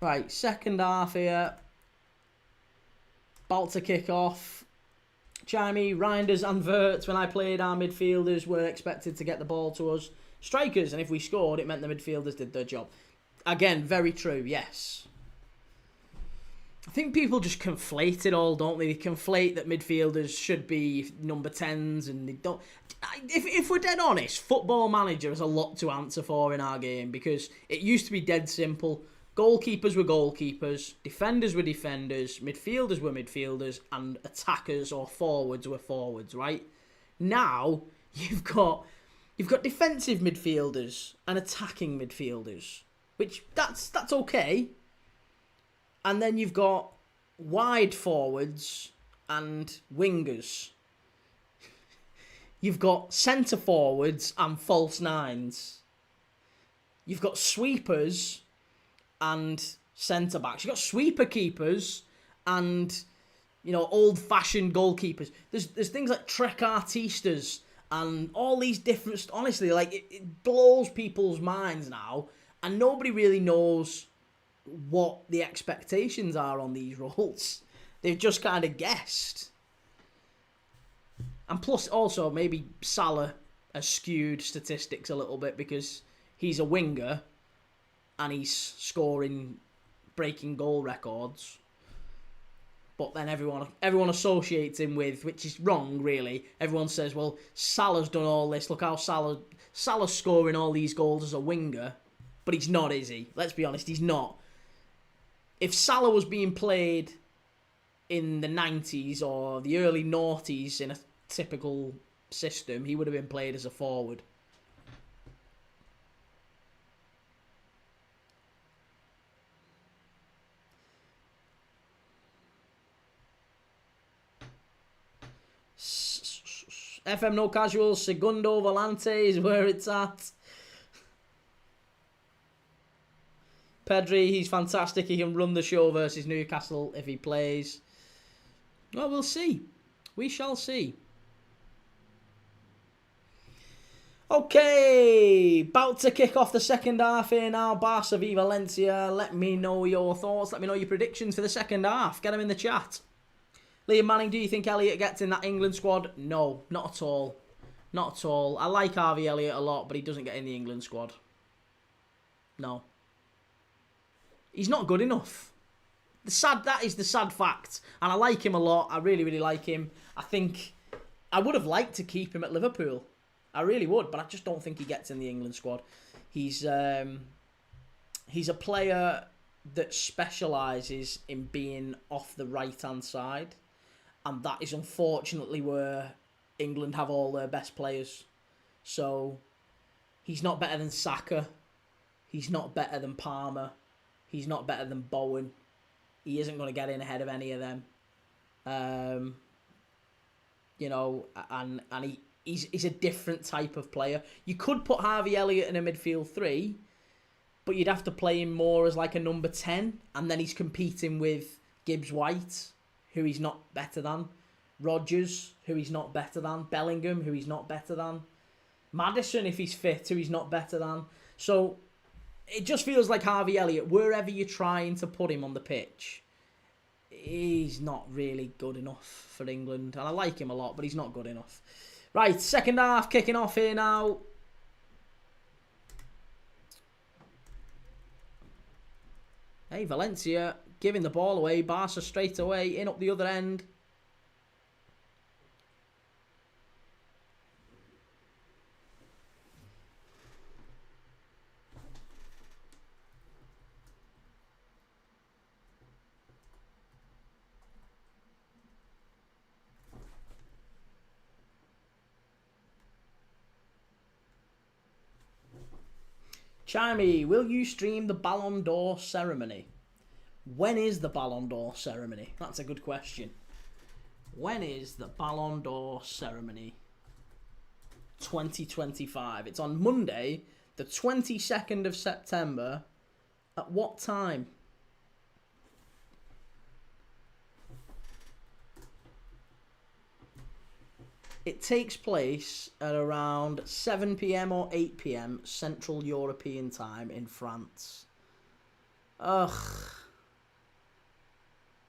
Right, second half here. About to kick off. Chimey, Reinders and Wirtz, when I played, our midfielders were expected to get the ball to us. Strikers, and if we scored, it meant the midfielders did their job. Again, very true, yes. I think people just conflate it all, don't they? They conflate that midfielders should be number 10s, and they don't. If we're dead honest, Football Manager has a lot to answer for in our game, because it used to be dead simple. Goalkeepers were goalkeepers, defenders were defenders, midfielders were midfielders, and attackers or forwards were forwards, right? Now, you've got defensive midfielders and attacking midfielders, which that's okay. And then you've got wide forwards and wingers. You've got centre forwards and false nines. You've got sweepers and centre backs. You've got sweeper keepers and old-fashioned goalkeepers. There's things like trequartistas and all these different. Honestly, like it blows people's minds now, and nobody really knows what the expectations are on these roles. They've just kind of guessed. And plus, also maybe Salah has skewed statistics a little bit because he's a winger and he's scoring, breaking goal records. But then everyone associates him with, which is wrong, really. Everyone says, well, Salah's done all this. Look how Salah's scoring all these goals as a winger. But he's not, is he? Let's be honest, he's not. If Salah was being played in the 90s or the early noughties in a typical system, he would have been played as a forward. FM No Casual, Segundo Volante is where it's at. Pedri, he's fantastic. He can run the show versus Newcastle if he plays. Well, we'll see. We shall see. Okay, about to kick off the second half here now. Barca v Valencia. Let me know your thoughts. Let me know your predictions for the second half. Get them in the chat. Liam Manning, do you think Elliott gets in that England squad? No, not at all. Not at all. I like Harvey Elliott a lot, but he doesn't get in the England squad. No. He's not good enough. That is the sad fact. And I like him a lot. I really, really like him. I think I would have liked to keep him at Liverpool. I really would, but I just don't think he gets in the England squad. He's a player that specialises in being off the right-hand side. And that is unfortunately where England have all their best players. So he's not better than Saka. He's not better than Palmer. He's not better than Bowen. He isn't going to get in ahead of any of them. You know, and he's a different type of player. You could put Harvey Elliott in a midfield 3, but you'd have to play him more as like a number 10, and then he's competing with Gibbs-White, who he's not better than, Rodgers, who he's not better than, Bellingham, who he's not better than, Maddison, if he's fit, who he's not better than. So it just feels like Harvey Elliott, wherever you're trying to put him on the pitch, he's not really good enough for England. And I like him a lot, but he's not good enough. Right, second half kicking off here now. Hey, Valencia giving the ball away. Barca straight away, in up the other end. Chimey, will you stream the Ballon d'Or ceremony? When is the Ballon d'Or ceremony? That's a good question. When is the Ballon d'Or ceremony? 2025. It's on Monday, the 22nd of September. At what time? It takes place at around 7 p.m. or 8 p.m. Central European time in France. Ugh.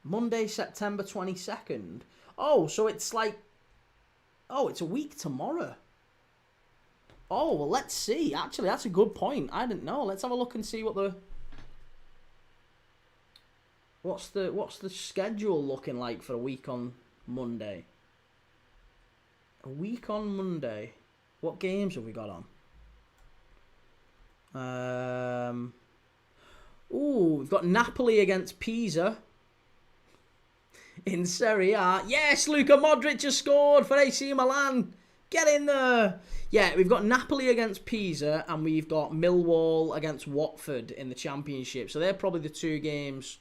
Monday, September 22nd. Oh, so it's like... Oh, it's a week tomorrow. Oh, well, let's see. Actually, that's a good point. I didn't know. Let's have a look and see what the... What's the schedule looking like for a week on Monday? A week on Monday. What games have we got on? Ooh, we've got Napoli against Pisa in Serie A. Yes, Luka Modric has scored for AC Milan. Get in there. Yeah, we've got Napoli against Pisa and we've got Millwall against Watford in the Championship. So they're probably the two games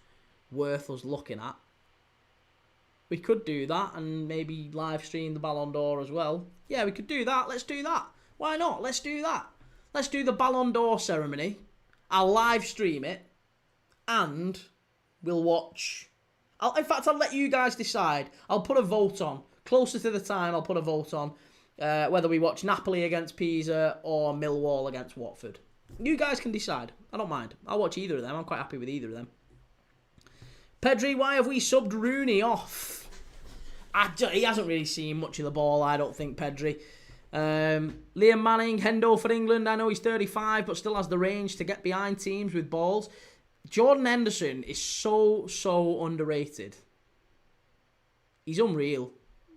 worth us looking at. We could do that and maybe live stream the Ballon d'Or as well. Yeah, we could do that. Let's do that. Why not? Let's do that. Let's do the Ballon d'Or ceremony. I'll live stream it and we'll watch. In fact, I'll let you guys decide. I'll put a vote on. Closer to the time, I'll put a vote on whether we watch Napoli against Pisa or Millwall against Watford. You guys can decide. I don't mind. I'll watch either of them. I'm quite happy with either of them. Pedri, why have we subbed Rooney off? He hasn't really seen much of the ball, I don't think, Pedri. Liam Manning, Hendo for England. I know he's 35, but still has the range to get behind teams with balls. Jordan Henderson is so underrated. He's unreal.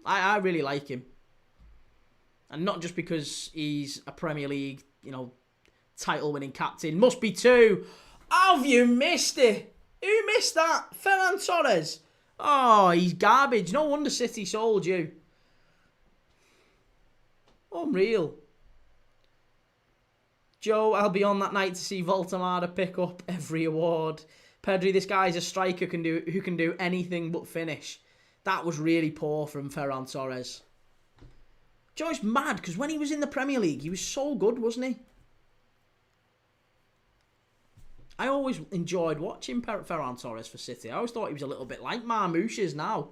I really like him. And not just because he's a Premier League, title-winning captain. Must be two. Have you missed it? Who missed that? Ferran Torres. Oh, he's garbage. No wonder City sold you. Unreal. Joe, I'll be on that night to see Voltemada pick up every award. Pedri, this guy's a striker who can do anything but finish. That was really poor from Ferran Torres. Joe's mad because when he was in the Premier League, he was so good, wasn't he? I always enjoyed watching Ferran Torres for City. I always thought he was a little bit like Marmouche is now.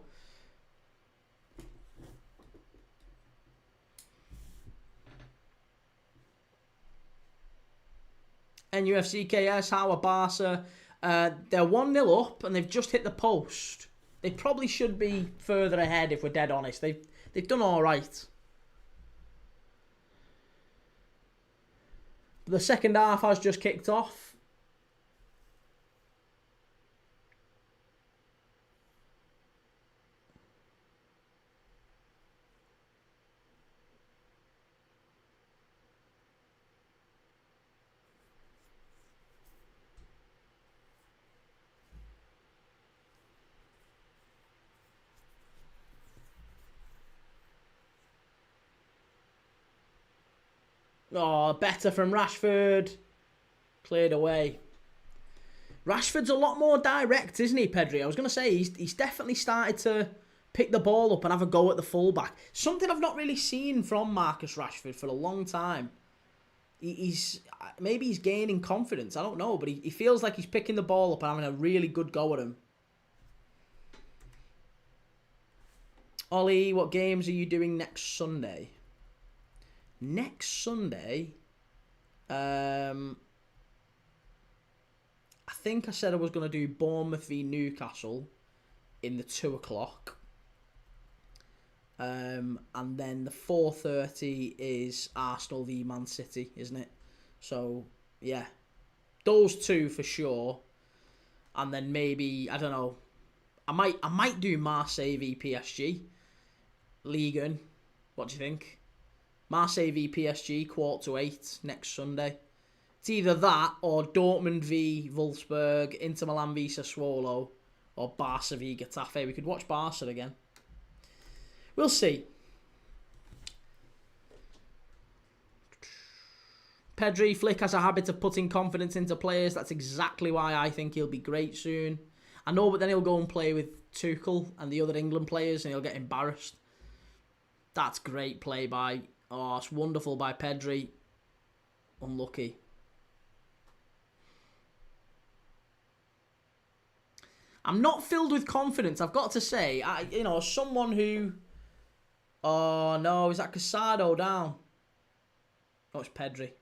NUFC KS, how are Barca? They're 1-0 up and they've just hit the post. They probably should be further ahead if we're dead honest. They've done all right. The second half has just kicked off. Oh, better from Rashford. Cleared away. Rashford's a lot more direct, isn't he, Pedri? I was going to say, he's definitely started to pick the ball up and have a go at the fullback. Something I've not really seen from Marcus Rashford for a long time. Maybe he's gaining confidence. I don't know, but he feels like he's picking the ball up and having a really good go at him. Ollie, what games are you doing next Sunday? Next Sunday, I think I said I was going to do Bournemouth v Newcastle in the 2 o'clock. And then the 4:30 is Arsenal v Man City, isn't it? So, yeah. Those two for sure. And then maybe, I don't know, I might do Marseille v PSG. Liga. What do you think? Marseille v PSG, 7:45 next Sunday. It's either that or Dortmund v Wolfsburg, Inter Milan v Sassuolo, or Barca v Getafe. We could watch Barca again. We'll see. Pedri, Flick has a habit of putting confidence into players. That's exactly why I think he'll be great soon. I know, but then he'll go and play with Tuchel and the other England players and he'll get embarrassed. That's great play by... Oh, it's wonderful by Pedri. Unlucky. I'm not filled with confidence, I've got to say. Someone who... Oh, no, is that Casado down? Oh, it's Pedri.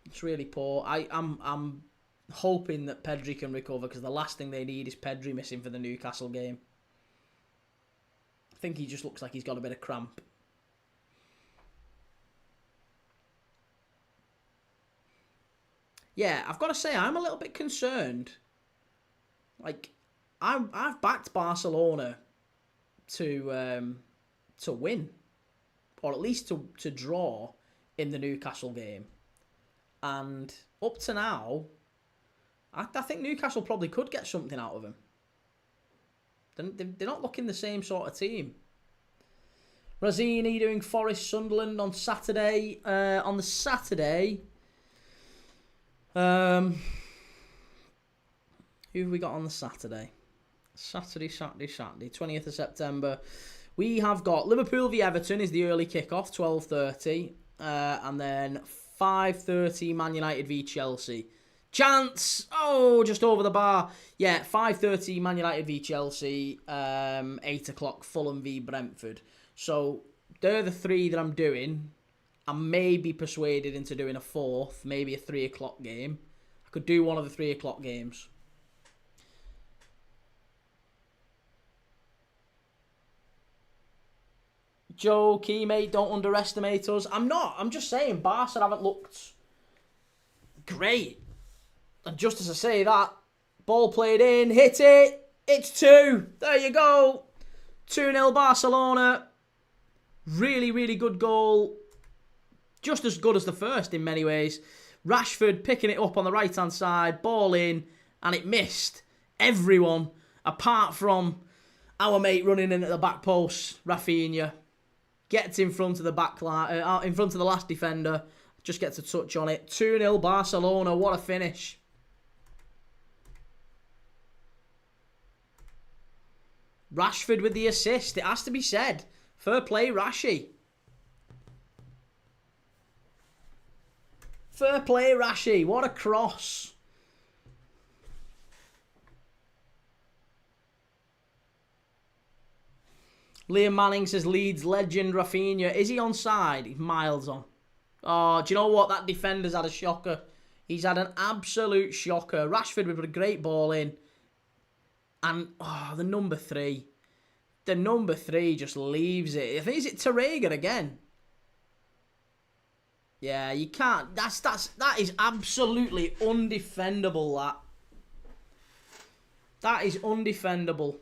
It's really poor. I'm hoping that Pedri can recover because the last thing they need is Pedri missing for the Newcastle game. I think he just looks like he's got a bit of cramp. Yeah, I've got to say, I'm a little bit concerned. Like, I've backed Barcelona to win, or at least to draw in the Newcastle game. And up to now, I think Newcastle probably could get something out of them. They're not looking the same sort of team. Razzini doing Forest Sunderland on Saturday. On the Saturday, who have we got on the Saturday? Saturday, 20th of September. We have got Liverpool v Everton is the early kickoff, 12:30. And then 5:30 Man United v Chelsea. Chance! Oh, just over the bar. Yeah, 5:30 Man United v Chelsea. 8 o'clock Fulham v Brentford. So, they're the three that I'm doing. I may be persuaded into doing a fourth, maybe a 3 o'clock game. I could do one of the 3 o'clock games. Joe, Key, mate, don't underestimate us. I'm not. I'm just saying Barca haven't looked great. And just as I say that, ball played in, hit it. It's 2. There you go. 2-0 Barcelona. Really, really good goal. Just as good as the first in many ways. Rashford picking it up on the right-hand side, ball in, and it missed everyone apart from our mate running in at the back post, Rafinha. Gets in front of the back line, in front of the last defender. Just gets a touch on it. 2-0 Barcelona. What a finish. Rashford with the assist. It has to be said. Fair play, Rashi. Fair play, Rashi. What a cross. Liam Manning says Leeds legend Rafinha. Is he onside? He's miles on. Oh, do you know what? That defender's had a shocker. He's had an absolute shocker. Rashford with a great ball in. And, the number 3. The number 3 just leaves it. I think, is it Tarrega again? Yeah, you can't. That is absolutely undefendable, that. That is undefendable.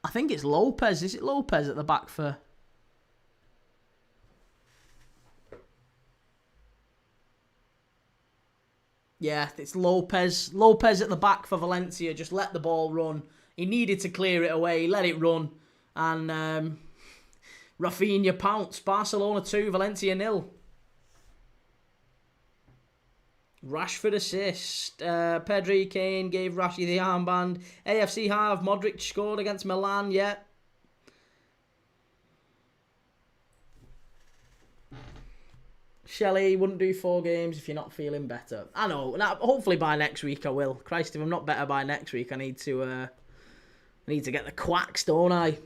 I think it's Lopez. Is it Lopez at the back for... Yeah, it's Lopez. Lopez at the back for Valencia. Just let the ball run. He needed to clear it away. Let it run. And Rafinha pounced. Barcelona 2, Valencia 0. Rashford assist. Pedri Kane gave Rashi the armband. AFC half. Modric scored against Milan. Yeah. Shelley, wouldn't do 4 games if you're not feeling better. I know. Now, hopefully by next week I will. Christ, if I'm not better by next week, I need to get the quacks, don't I?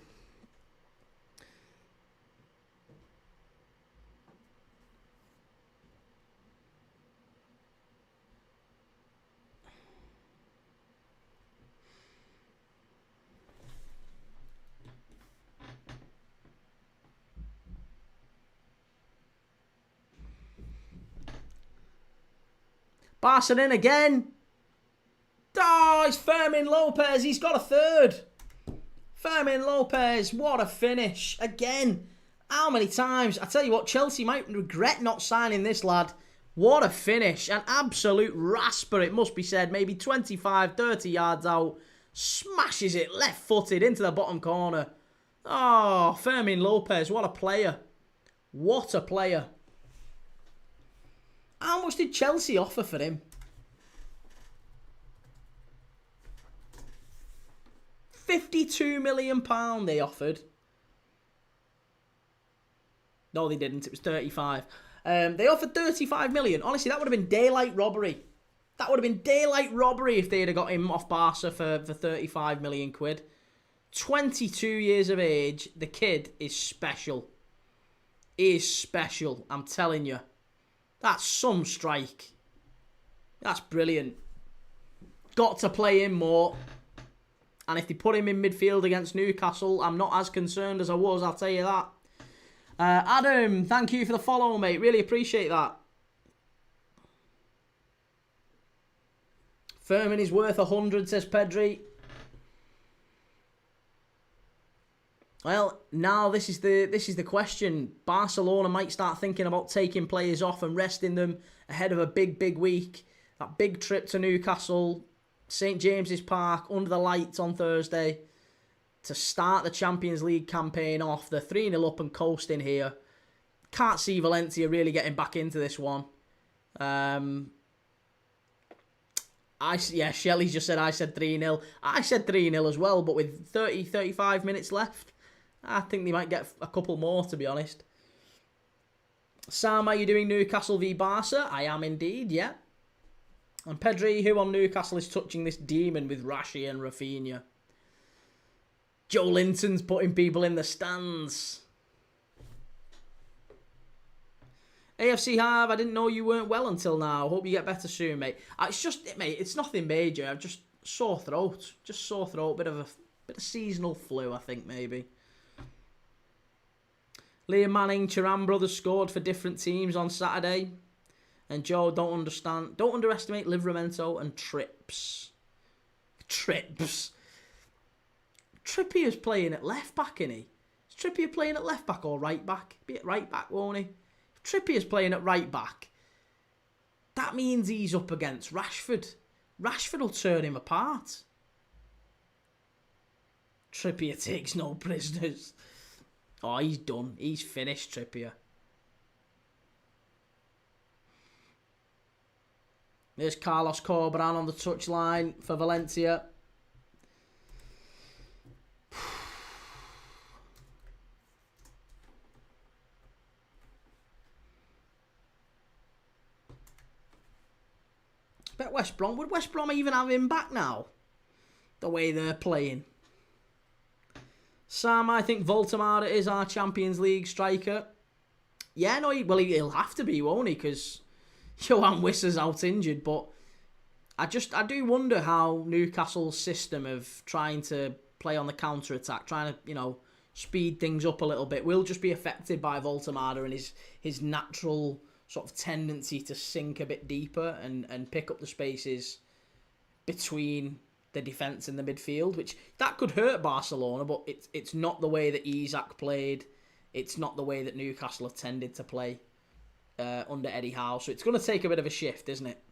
Barca in again. Oh, it's Fermin Lopez. He's got a third. Fermin Lopez. What a finish. Again. How many times? I tell you what, Chelsea might regret not signing this lad. What a finish. An absolute rasper, it must be said. Maybe 25, 30 yards out. Smashes it left-footed into the bottom corner. Oh, Fermin Lopez. What a player. What a player. How much did Chelsea offer for him? £52 million they offered. No, they didn't. It was 35. They offered 35 million. Honestly, that would have been daylight robbery. That would have been daylight robbery if they'd have got him off Barca for 35 million quid. 22 years of age. The kid is special. He is special, I'm telling you. That's some strike. That's brilliant. Got to play him more. And if they put him in midfield against Newcastle, I'm not as concerned as I was, I'll tell you that. Adam, thank you for the follow, mate. Really appreciate that. Fermin is worth 100, says Pedri. Well, now this is the question. Barcelona might start thinking about taking players off and resting them ahead of a big week. That big trip to Newcastle, St James's Park, under the lights on Thursday, to start the Champions League campaign off. They're 3-0 up and coasting here. Can't see Valencia really getting back into this one. Shelley's just said I said 3-0. I said 3-0 as well, but with 30, 35 minutes left, I think they might get a couple more, to be honest. Sam, are you doing Newcastle v Barca? I am indeed, yeah. And Pedri, who on Newcastle is touching this demon with Rashi and Rafinha? Joe Linton's putting people in the stands. AFC Harv, I didn't know you weren't well until now. Hope you get better soon, mate. It's just, mate, it's nothing major. I've just sore throat. Just sore throat. Bit of seasonal flu, I think, maybe. Liam Manning, Turan brothers scored for different teams on Saturday. And Joe, don't underestimate Livramento and Trips. Trippier's playing at left back, isn't he? Is Trippier playing at left back or right back? Be at right back, won't he? If Trippier's playing at right back, that means he's up against Rashford. Rashford will turn him apart. Trippier takes no prisoners. Oh, he's done. He's finished, Trippier. There's Carlos Corberán on the touchline for Valencia. Bet West Brom. Would West Brom even have him back now? The way they're playing. Sam, I think Voltemada is our Champions League striker. Yeah, no, he'll have to be, won't he? Because Johan Wissa's out injured. But I do wonder how Newcastle's system of trying to play on the counter-attack, trying to, speed things up a little bit, will just be affected by Voltemada and his natural sort of tendency to sink a bit deeper and pick up the spaces between the defence and the midfield, which that could hurt Barcelona, but it's not the way that Isak played. It's not the way that Newcastle have tended to play under Eddie Howe. So it's going to take a bit of a shift, isn't it?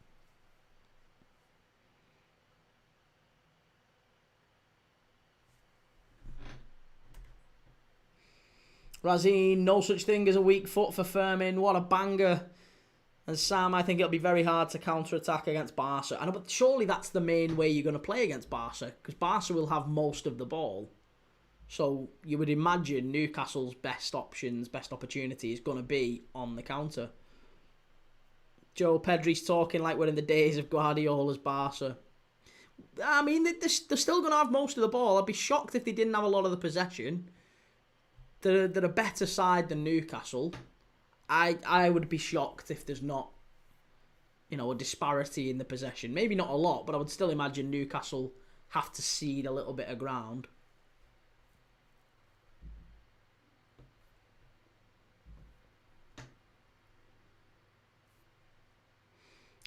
Razine, no such thing as a weak foot for Firmin. What a banger. And Sam, I think it'll be very hard to counter-attack against Barca. But surely that's the main way you're going to play against Barca, because Barca will have most of the ball. So you would imagine Newcastle's best options, best opportunity is going to be on the counter. Joe Pedri's talking like we're in the days of Guardiola's Barca. I mean, they're still going to have most of the ball. I'd be shocked if they didn't have a lot of the possession. They're a better side than Newcastle. I would be shocked if there's not, a disparity in the possession. Maybe not a lot, but I would still imagine Newcastle have to cede a little bit of ground.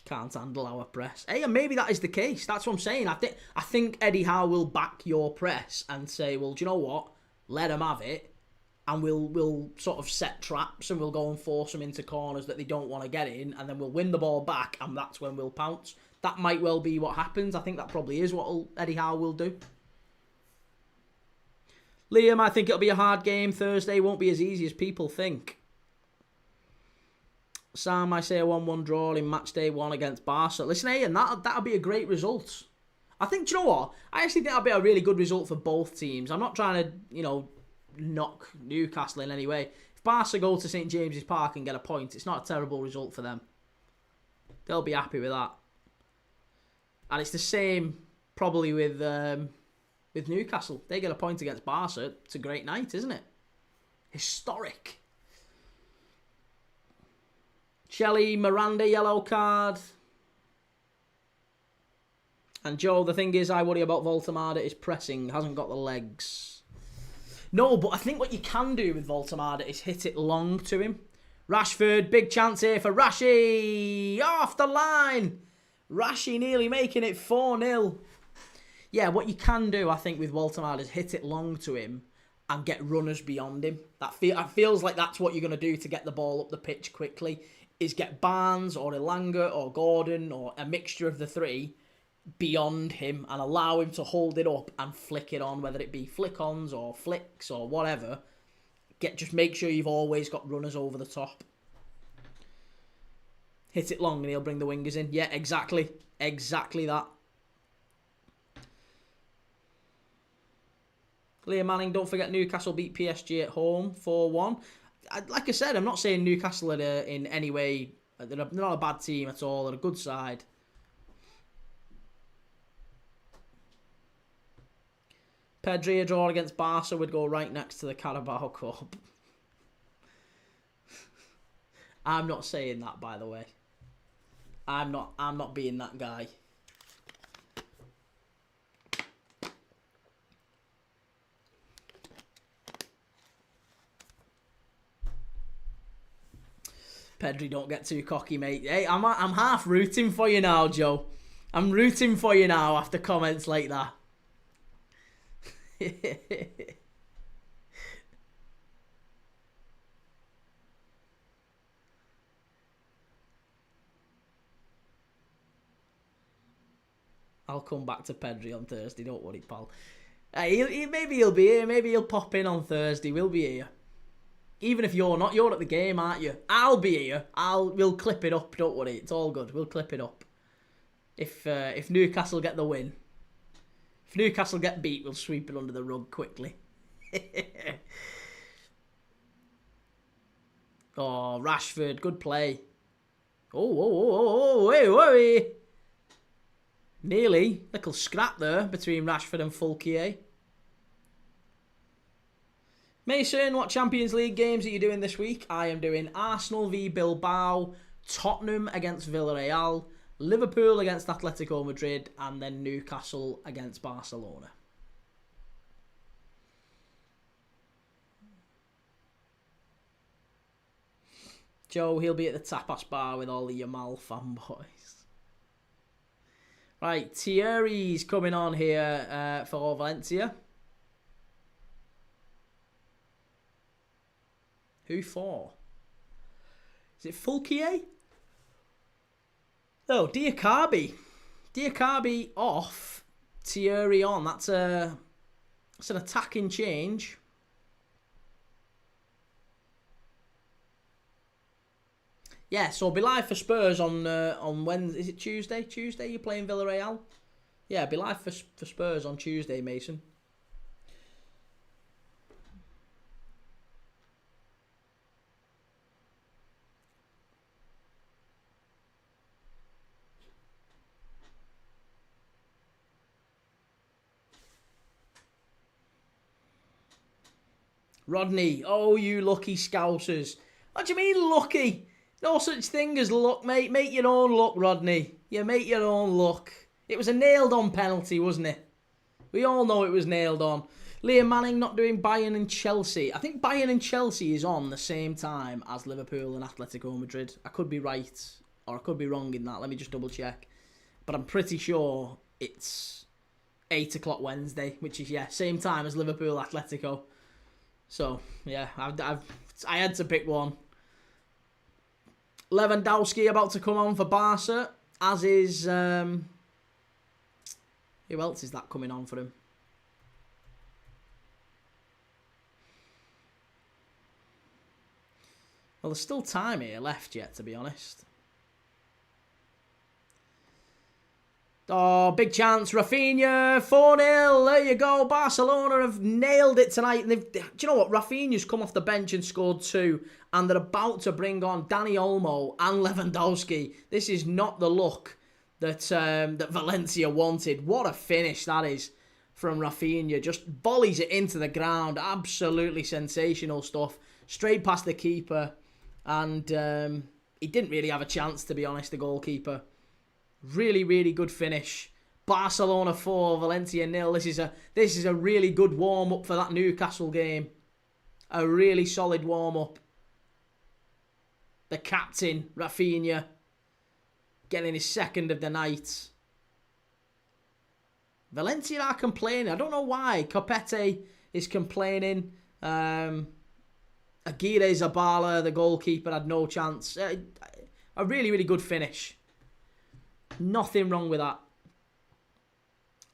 Can't handle our press. Hey, and maybe that is the case. That's what I'm saying. I think Eddie Howe will back your press and say, well, do you know what? Let them have it, and we'll sort of set traps and we'll go and force them into corners that they don't want to get in, and then we'll win the ball back, and that's when we'll pounce. That might well be what happens. I think that probably is what Eddie Howe will do. Liam, I think it'll be a hard game. Thursday won't be as easy as people think. Sam, I say a 1-1 draw in match day 1 against Barca. Listen, Ian, that'll be a great result. I think, do you know what? I actually think that'll be a really good result for both teams. I'm not trying to, knock Newcastle in any way. If Barca go to St James's Park and get a point, it's not a terrible result for them. They'll be happy with that. And it's the same probably with Newcastle. They get a point against Barca. It's a great night, isn't it? Historic. Shelley, Miranda, yellow card. And Joe, the thing is, I worry about Voltemada is pressing. Hasn't got the legs. No, but I think what you can do with Voltemada is hit it long to him. Rashford, big chance here for Rashi. Off the line. Rashi nearly making it 4-0. Yeah, what you can do, I think, with Voltemada is hit it long to him and get runners beyond him. That feels like that's what you're going to do to get the ball up the pitch quickly, is get Barnes or Elanga or Gordon or a mixture of the three beyond him and allow him to hold it up and flick it on, whether it be flick-ons or flicks or whatever. Just make sure you've always got runners over the top. Hit it long and he'll bring the wingers in. Yeah, exactly. Exactly that. Liam Manning, don't forget Newcastle beat PSG at home 4-1. Like I said, I'm not saying Newcastle are in any way... They're not a bad team at all. They're a good side. Pedri, a draw against Barca would go right next to the Carabao Cup. I'm not saying that, by the way. I'm not being that guy. Pedri, don't get too cocky, mate. Hey, I'm half rooting for you now, Joe. I'm rooting for you now after comments like that. I'll come back to Pedri on Thursday, don't worry, pal. Maybe he'll be here, maybe he'll pop in on Thursday, we'll be here. Even if you're not, you're at the game, aren't you? I'll be here. We'll clip it up, don't worry, it's all good, we'll clip it up. If Newcastle get the win. If Newcastle get beat, we'll sweep it under the rug quickly. Oh, Rashford, good play. Oh, hey. Nearly. Little scrap there between Rashford and Fulquier. Mason, what Champions League games are you doing this week? I am doing Arsenal v Bilbao, Tottenham against Villarreal, Liverpool against Atletico Madrid, and then Newcastle against Barcelona. Joe, he'll be at the tapas bar with all the Yamal fanboys. Right, Thierry's coming on here for Valencia. Who for? Is it Fulquier? Oh, Diakabi. Diakabi off. Thierry on. That's an attacking change. Yeah, so be live for Spurs on Wednesday. Is it Tuesday? Tuesday you're playing Villarreal? Yeah, be live for Spurs on Tuesday, Mason. Rodney, oh, you lucky Scousers. What do you mean lucky? No such thing as luck, mate. Make your own luck, Rodney. You make your own luck. It was a nailed-on penalty, wasn't it? We all know it was nailed on. Liam Manning not doing Bayern and Chelsea. I think Bayern and Chelsea is on the same time as Liverpool and Atletico Madrid. I could be right, or I could be wrong in that. Let me just double check. But I'm pretty sure it's 8 o'clock Wednesday, which is, yeah, same time as Liverpool Atletico. So, yeah, I had to pick one. Lewandowski about to come on for Barca, as is... who else is that coming on for him? Well, there's still time here left yet, to be honest. Oh, big chance. Rafinha, 4-0. There you go. Barcelona have nailed it tonight. And do you know what? Rafinha's come off the bench and scored 2. And they're about to bring on Dani Olmo and Lewandowski. This is not the look that that Valencia wanted. What a finish that is from Rafinha. Just volleys it into the ground. Absolutely sensational stuff. Straight past the keeper. And he didn't really have a chance, to be honest, the goalkeeper. Really, really good finish. Barcelona 4, Valencia 0. This is a really good warm-up for that Newcastle game. A really solid warm-up. The captain, Rafinha, getting his second of the night. Valencia are complaining. I don't know why. Copete is complaining. Aguirre Zabala, the goalkeeper, had no chance. A really, really good finish. Nothing wrong with that.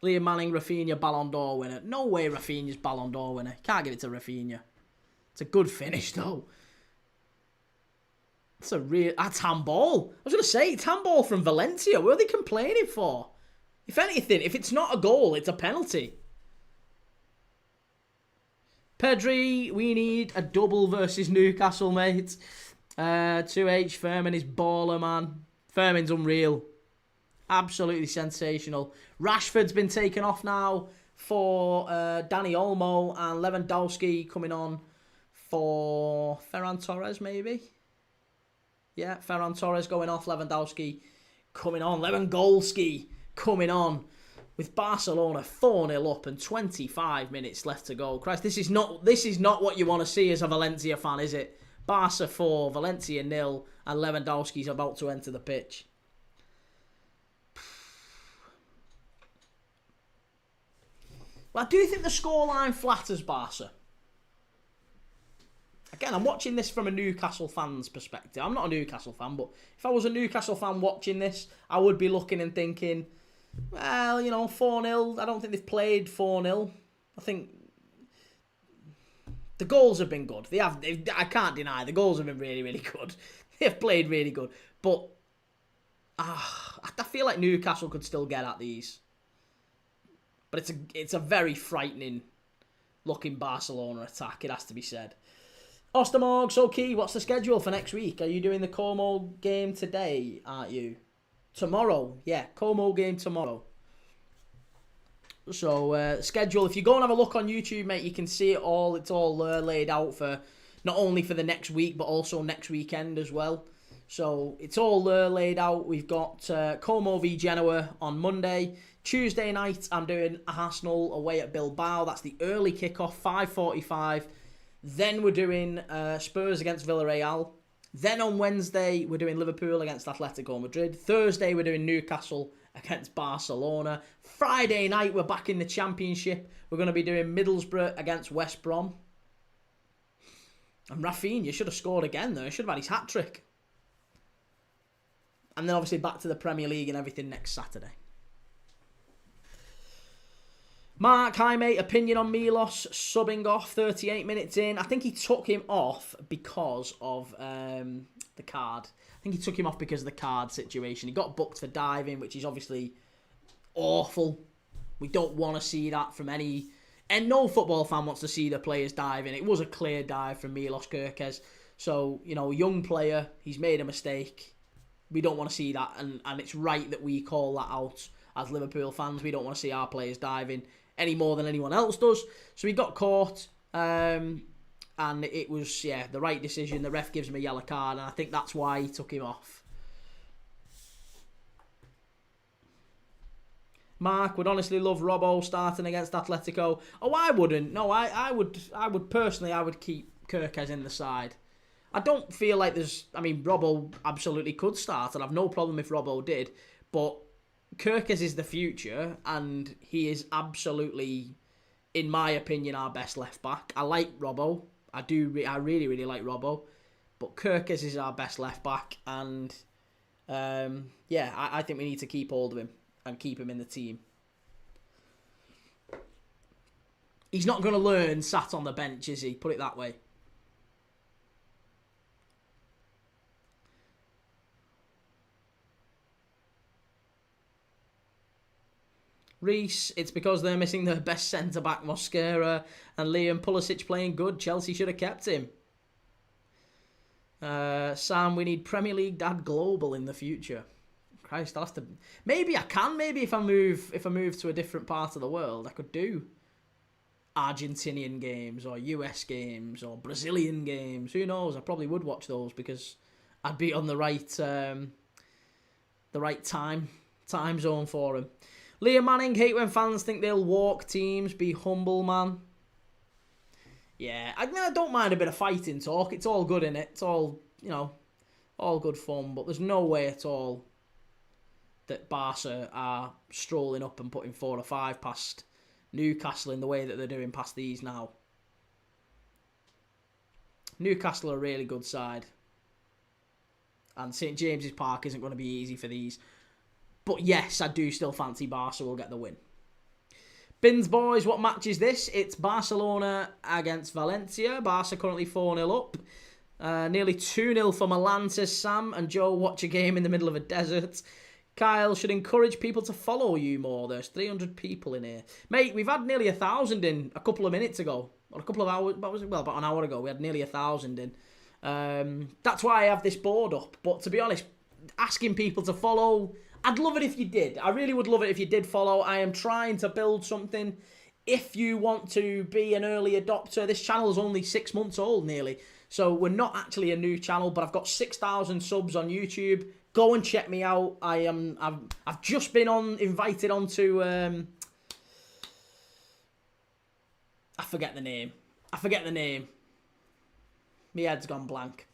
Liam Manning, Rafinha, Ballon d'Or winner. No way Rafinha's Ballon d'Or winner. Can't give it to Rafinha. It's a good finish, though. That's handball. I was going to say, it's handball from Valencia. What are they complaining for? If anything, if it's not a goal, it's a penalty. Pedri, we need a double versus Newcastle, mate. 2H, Furman is baller, man. Furman's unreal. Absolutely sensational. Rashford's been taken off now for Dani Olmo, and Lewandowski coming on for Ferran Torres, maybe? Yeah, Ferran Torres going off, Lewandowski coming on. Lewandowski coming on with Barcelona 4-0 up and 25 minutes left to go. Christ, this is not what you want to see as a Valencia fan, is it? Barca 4, Valencia 0, and Lewandowski's about to enter the pitch. Well, I do think the scoreline flatters Barca. Again, I'm watching this from a Newcastle fan's perspective. I'm not a Newcastle fan, but if I was a Newcastle fan watching this, I would be looking and thinking, well, 4-0. I don't think they've played 4-0. I think the goals have been good. I can't deny the goals have been really, really good. They've played really good. But I feel like Newcastle could still get at these. But it's a very frightening looking Barcelona attack, it has to be said. Ostermorg, so Key, what's the schedule for next week? Are you doing the Como game today, aren't you? Tomorrow, yeah, Como game tomorrow. So, schedule, if you go and have a look on YouTube, mate, you can see it all. It's all laid out for, not only for the next week, but also next weekend as well. So, it's all laid out. We've got Como v Genoa on Monday. Tuesday night, I'm doing Arsenal away at Bilbao. That's the early kickoff, 5:45. Then we're doing Spurs against Villarreal. Then on Wednesday, we're doing Liverpool against Atletico Madrid. Thursday, we're doing Newcastle against Barcelona. Friday night, we're back in the Championship. We're going to be doing Middlesbrough against West Brom. And Rafinha should have scored again, though. He should have had his hat-trick. And then obviously back to the Premier League and everything next Saturday. Mark, hi mate, opinion on Milos subbing off 38 minutes in. I think he took him off because of the card. I think he took him off because of the card situation. He got booked for diving, which is obviously awful. We don't want to see that from any... And no football fan wants to see the players diving. It was a clear dive from Milos Kerkez. So, you know, young player, he's made a mistake. We don't want to see that, and it's right that we call that out as Liverpool fans. We don't want to see our players diving any more than anyone else does. So he got caught, and it was, the right decision. The ref gives him a yellow card, and I think that's why he took him off. Mark would honestly love Robbo starting against Atletico. Oh, I wouldn't. No, I would personally, I would keep Kerkez in the side. I don't feel like there's... I mean, Robbo absolutely could start, and I've no problem if Robbo did, but Kerkez is the future, and he is absolutely, in my opinion, our best left-back. I like Robbo. I really, really like Robbo, but Kerkez is our best left-back, and I think we need to keep hold of him and keep him in the team. He's not going to learn sat on the bench, is he? Put it that way. Reese, it's because they're missing their best centre-back, Mosquera, and Liam Pulisic playing good. Chelsea should have kept him. Sam, we need Premier League Dad Global in the future. Christ, I'll have to... Maybe I can. Maybe if I move to a different part of the world, I could do Argentinian games or US games or Brazilian games. Who knows? I probably would watch those because I'd be on the right time zone for him. Liam Manning, hate when fans think they'll walk teams. Be humble, man. Yeah, I mean, I don't mind a bit of fighting talk. It's all good, innit? It's all, all good fun. But there's no way at all that Barca are strolling up and putting 4 or 5 past Newcastle in the way that they're doing past these now. Newcastle are a really good side. And St James's Park isn't going to be easy for these. But yes, I do still fancy Barca will get the win. Bins boys, what match is this? It's Barcelona against Valencia. Barca currently 4-0 up. Nearly 2-0 for Milan, says Sam. And Joe, watch a game in the middle of a desert. Kyle should encourage people to follow you more. There's 300 people in here. Mate, we've had nearly 1,000 in a couple of minutes ago. Or a couple of hours, well, about an hour ago. We had nearly 1,000 in. That's why I have this board up. But to be honest, asking people to follow... I'd love it if you did. I really would love it if you did follow. I am trying to build something. If you want to be an early adopter, this channel is only 6 months old nearly. So we're not actually a new channel, but I've got 6,000 subs on YouTube. Go and check me out. I've just been invited onto I forget the name. My head's gone blank.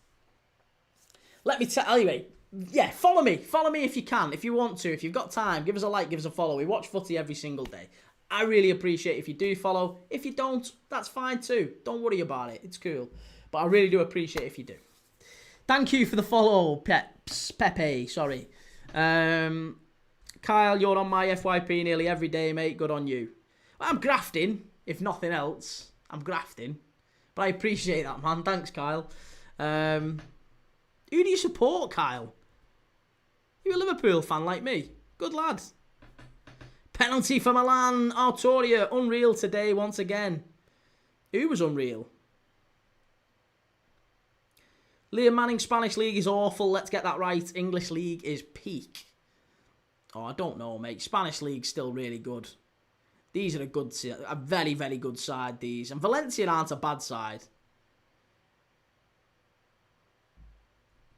Let me tell you, yeah, follow me. Follow me if you can, if you want to. If you've got time, give us a like, give us a follow. We watch footy every single day. I really appreciate if you do follow. If you don't, that's fine too. Don't worry about it. It's cool. But I really do appreciate if you do. Thank you for the follow, Pepe, sorry. Kyle, you're on my FYP nearly every day, mate. Good on you. Well, I'm grafting, if nothing else. I'm grafting. But I appreciate that, man. Thanks, Kyle. Who do you support, Kyle? You a Liverpool fan like me? Good lad. Penalty for Milan. Artoria, unreal today once again. Who was unreal? Liam Manning, Spanish League is awful. Let's get that right. English League is peak. Oh, I don't know, mate. Spanish League's still really good. These are a very, very good side, these. And Valencia aren't a bad side.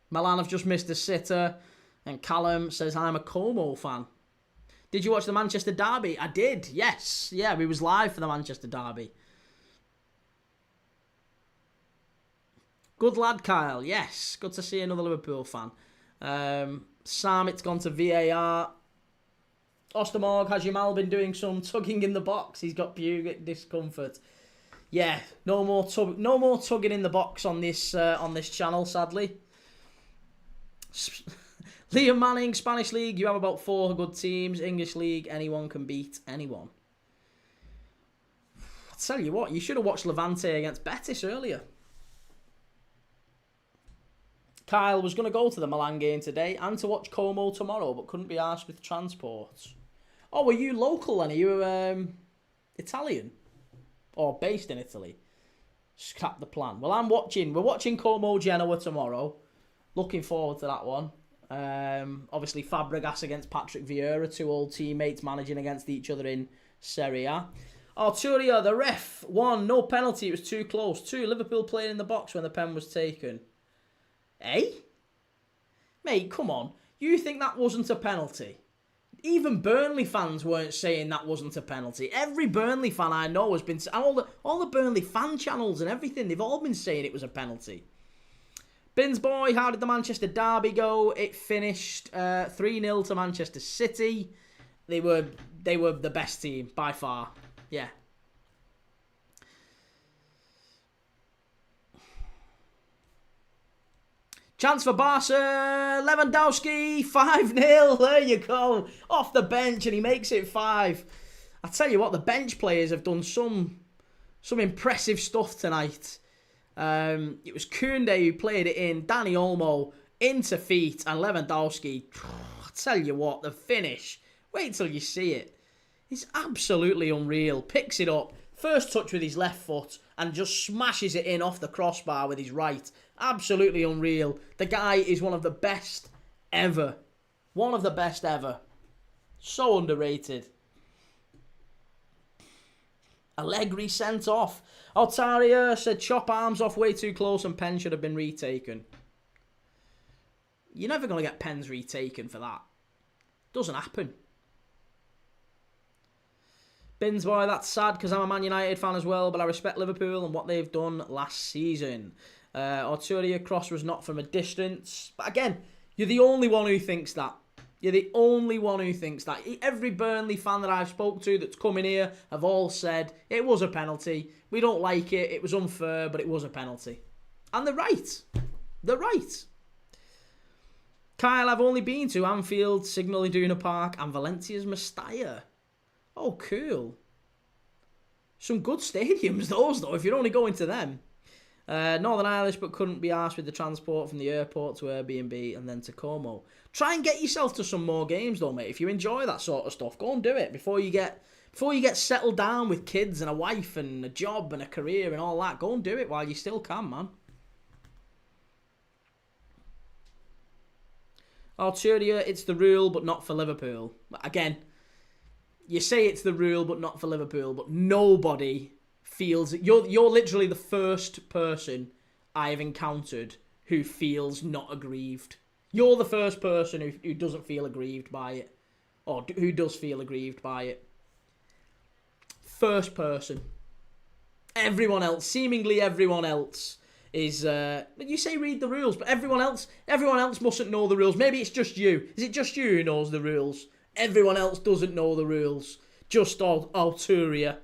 Milan have just missed a sitter. And Callum says, I'm a Como fan. Did you watch the Manchester Derby? I did, yes. Yeah, we was live for the Manchester Derby. Good lad, Kyle. Yes, good to see another Liverpool fan. Sam, it's gone to VAR. Ostermorg, has Jamal been doing some tugging in the box? He's got pubic discomfort. Yeah, no more tugging in the box on this channel, sadly. Liam Manning, Spanish League, you have about 4 good teams. English League, anyone can beat anyone. I'll tell you what, you should have watched Levante against Betis earlier. Kyle was going to go to the Milan game today and to watch Como tomorrow, but couldn't be asked with transport. Oh, were you local then? Are you Italian? Or based in Italy? Scrap the plan. Well, we're watching Como Genoa tomorrow. Looking forward to that one. Obviously, Fabregas against Patrick Vieira, 2 old teammates managing against each other in Serie A. Arturia, the ref, 1, no penalty, it was too close. 2, Liverpool playing in the box when the pen was taken. Eh? Mate, come on. You think that wasn't a penalty? Even Burnley fans weren't saying that wasn't a penalty. Every Burnley fan I know has been... All the Burnley fan channels and everything, they've all been saying it was a penalty. Bins boy, how did the Manchester derby go? It finished 3-0 to Manchester City. They were the best team by far. Yeah. Chance for Barca. Lewandowski, 5-0. There you go. Off the bench and he makes it 5. I tell you what, the bench players have done some impressive stuff tonight. It was Koundé who played it in, Dani Olmo into feet, and Lewandowski. I tell you what, the finish. Wait till you see it. It's absolutely unreal. Picks it up, first touch with his left foot, and just smashes it in off the crossbar with his right. Absolutely unreal. The guy is one of the best ever. One of the best ever. So underrated. Allegri sent off. Altaria said chop arms off way too close and pen should have been retaken. You're never going to get pens retaken for that. Doesn't happen. Bins boy, that's sad because I'm a Man United fan as well, but I respect Liverpool and what they've done last season. Arturia cross was not from a distance. But again, you're the only one who thinks that. You're the only one who thinks that. Every Burnley fan that I've spoke to that's come in here have all said it was a penalty. We don't like it. It was unfair, but it was a penalty. And they're right. They're right. Kyle, I've only been to Anfield, Signal Iduna Park, and Valencia's Mestalla. Oh, cool. Some good stadiums, those, though, if you're only going to them. Northern Irish, but couldn't be arsed with the transport from the airport to Airbnb and then to Como. Try and get yourself to some more games, though, mate. If you enjoy that sort of stuff, go and do it before you get settled down with kids and a wife and a job and a career and all that. Go and do it while you still can, man. Arturia, it's the rule, but not for Liverpool. Again, you say it's the rule, but not for Liverpool, but nobody feels... You're literally the first person I have encountered who feels not aggrieved. You're the first person who doesn't feel aggrieved by it. Or who does feel aggrieved by it. First person. Everyone else, seemingly everyone else, is... you say read the rules, but everyone else mustn't know the rules. Maybe it's just you. Is it just you who knows the rules? Everyone else doesn't know the rules. Just Arturia.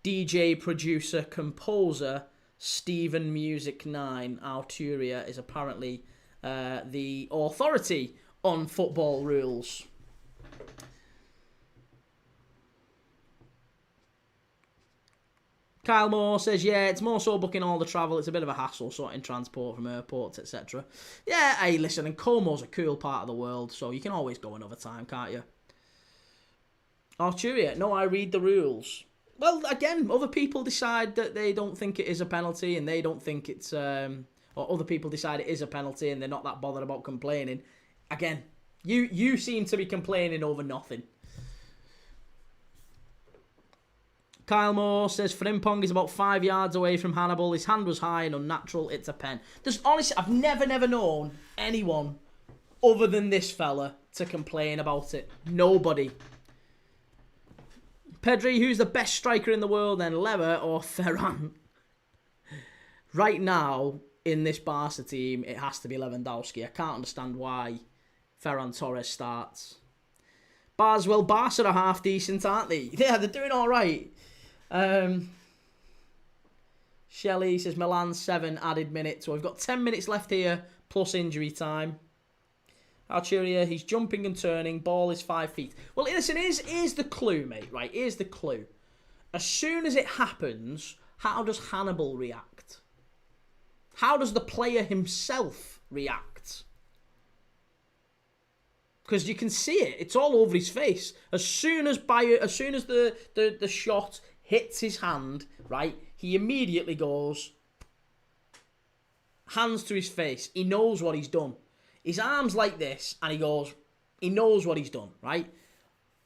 DJ, producer, composer, Stephen Music 9. Arturia is apparently the authority on football rules. Kyle Moore says, yeah, it's more so booking all the travel. It's a bit of a hassle sorting transport from airports, etc. Yeah, hey, listen, and Como's a cool part of the world, so you can always go another time, can't you? Arturia, no, I read the rules. Well, again, other people decide that they don't think it is a penalty and they don't think it's... or other people decide it is a penalty and they're not that bothered about complaining. Again, you seem to be complaining over nothing. Kyle Moore says, Frimpong is about 5 yards away from Hannibal. His hand was high and unnatural. It's a pen. Honestly, I've never known anyone other than this fella to complain about it. Nobody. Pedri, who's the best striker in the world then, Lever or Ferran? Right now, in this Barca team, it has to be Lewandowski. I can't understand why Ferran Torres starts. Well, Barca are half decent, aren't they? Yeah, they're doing all right. Shelley says Milan 7 added minutes. So we've got 10 minutes left here, plus injury time. Arturia, he's jumping and turning. Ball is 5 feet. Well, listen, here's the clue, mate, right? Here's the clue. As soon as it happens, how does Hannibal react? How does the player himself react? Because you can see it. It's all over his face. As soon as the shot hits his hand, right, he immediately goes, hands to his face. He knows what he's done. His arm's like this, and he knows what he's done, right?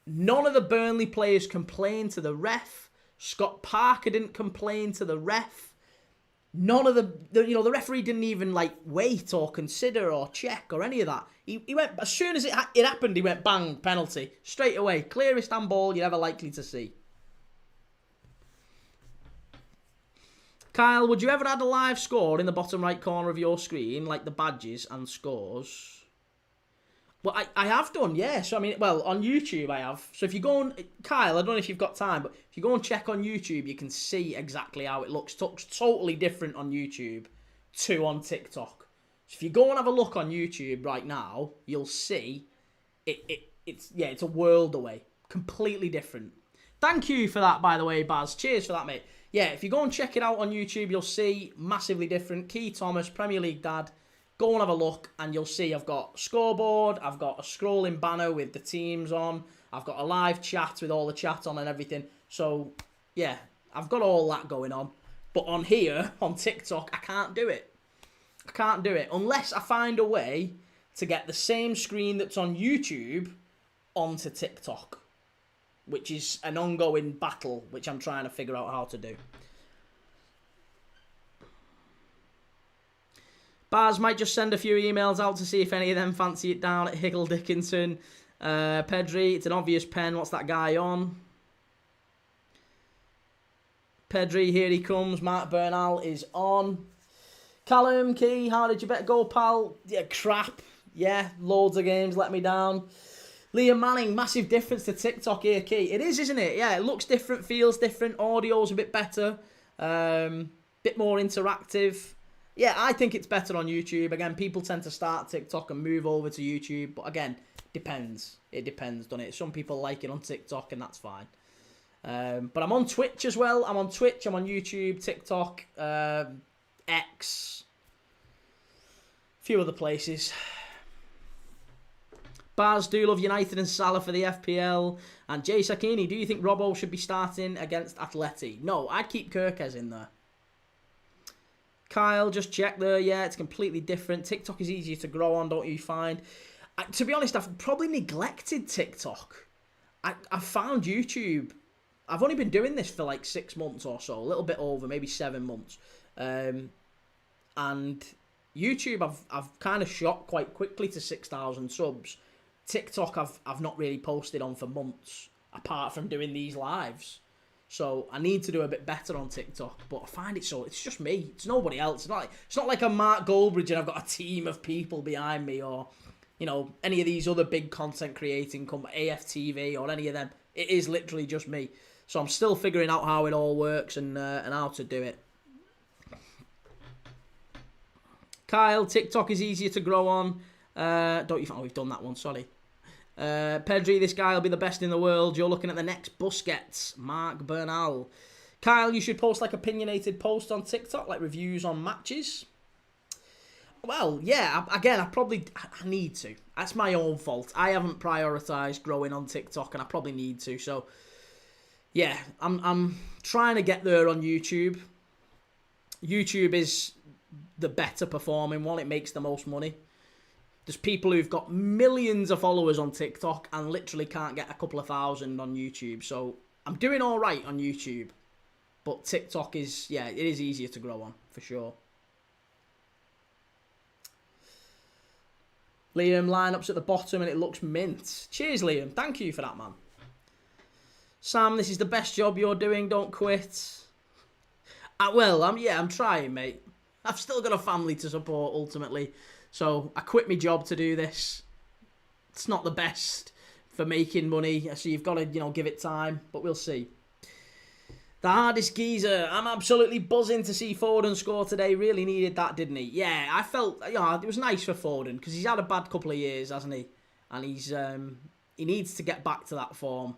None of the Burnley players complained to the ref. Scott Parker didn't complain to the ref. None of the referee didn't even wait or consider or check or any of that. He went, as soon as it happened, he went bang, penalty straight away. Clearest handball you're ever likely to see. Kyle, would you ever add a live score in the bottom right corner of your screen, like the badges and scores? Well, I have done, yeah. So, on YouTube I have. So if you go on, Kyle, I don't know if you've got time, but if you go and check on YouTube, you can see exactly how it looks. Looks totally different on YouTube to on TikTok. So if you go and have a look on YouTube right now, you'll see it's a world away. Completely different. Thank you for that, by the way, Baz. Cheers for that, mate. Yeah, if you go and check it out on YouTube, you'll see massively different. Kee Thomas, Premier League dad. Go and have a look, and you'll see I've got scoreboard, I've got a scrolling banner with the teams on, I've got a live chat with all the chat on and everything. So, yeah, I've got all that going on. But on here, on TikTok, I can't do it. I can't do it unless I find a way to get the same screen that's on YouTube onto TikTok, which is an ongoing battle, which I'm trying to figure out how to do. Baz might just send a few emails out to see if any of them fancy it down at Higgle Dickinson. Pedri, it's an obvious pen. What's that guy on? Pedri, here he comes. Mark Bernal is on. Callum, Key, how did you bet go, pal? Yeah, crap. Yeah, loads of games let me down. Liam Manning, massive difference to TikTok here, Key. It is, isn't it? Yeah, it looks different, feels different. Audio's a bit better. Bit more interactive. Yeah, I think it's better on YouTube. Again, people tend to start TikTok and move over to YouTube. But again, depends. It depends, doesn't it? Some people like it on TikTok, and that's fine. But I'm on Twitch as well. I'm on Twitch. I'm on YouTube, TikTok, X. A few other places. Baz, do love United and Salah for the FPL. And Jay Sakini, do you think Robbo should be starting against Atleti? No, I'd keep Kirkez in there. Kyle, just check there. Yeah, it's completely different. TikTok is easier to grow on, don't you find? To be honest, I've probably neglected TikTok. I've found YouTube. I've only been doing this for 6 months or so. A little bit over, maybe 7 months. And YouTube, I've kind of shot quite quickly to 6,000 subs. TikTok, I've not really posted on for months, apart from doing these lives. So I need to do a bit better on TikTok, but I find it's just me. It's nobody else. It's not like I'm Mark Goldbridge and I've got a team of people behind me, or any of these other big content creating companies, AFTV or any of them. It is literally just me. So I'm still figuring out how it all works and how to do it. Kyle, TikTok is easier to grow on. Don't you think we've done that one? Sorry. Pedri, this guy will be the best in the world. You're looking at the next Busquets. Mark Bernal. Kyle, you should post opinionated posts on TikTok, like reviews on matches. Well, yeah, again, I need to. That's my own fault. I haven't prioritised growing on TikTok, and I probably need to. So, yeah, I'm trying to get there on YouTube. YouTube is the better performing one. It makes the most money. There's people who've got millions of followers on TikTok and literally can't get a couple of thousand on YouTube. So I'm doing all right on YouTube. But TikTok it is easier to grow on, for sure. Liam, lineups at the bottom and it looks mint. Cheers, Liam. Thank you for that, man. Sam, this is the best job you're doing. Don't quit. I'm trying, mate. I've still got a family to support, ultimately. So I quit my job to do this. It's not the best for making money, so you've got to, give it time. But we'll see. The hardest geezer. I'm absolutely buzzing to see Foden score today. Really needed that, didn't he? Yeah, I felt, it was nice for Foden because he's had a bad couple of years, hasn't he? And he needs to get back to that form.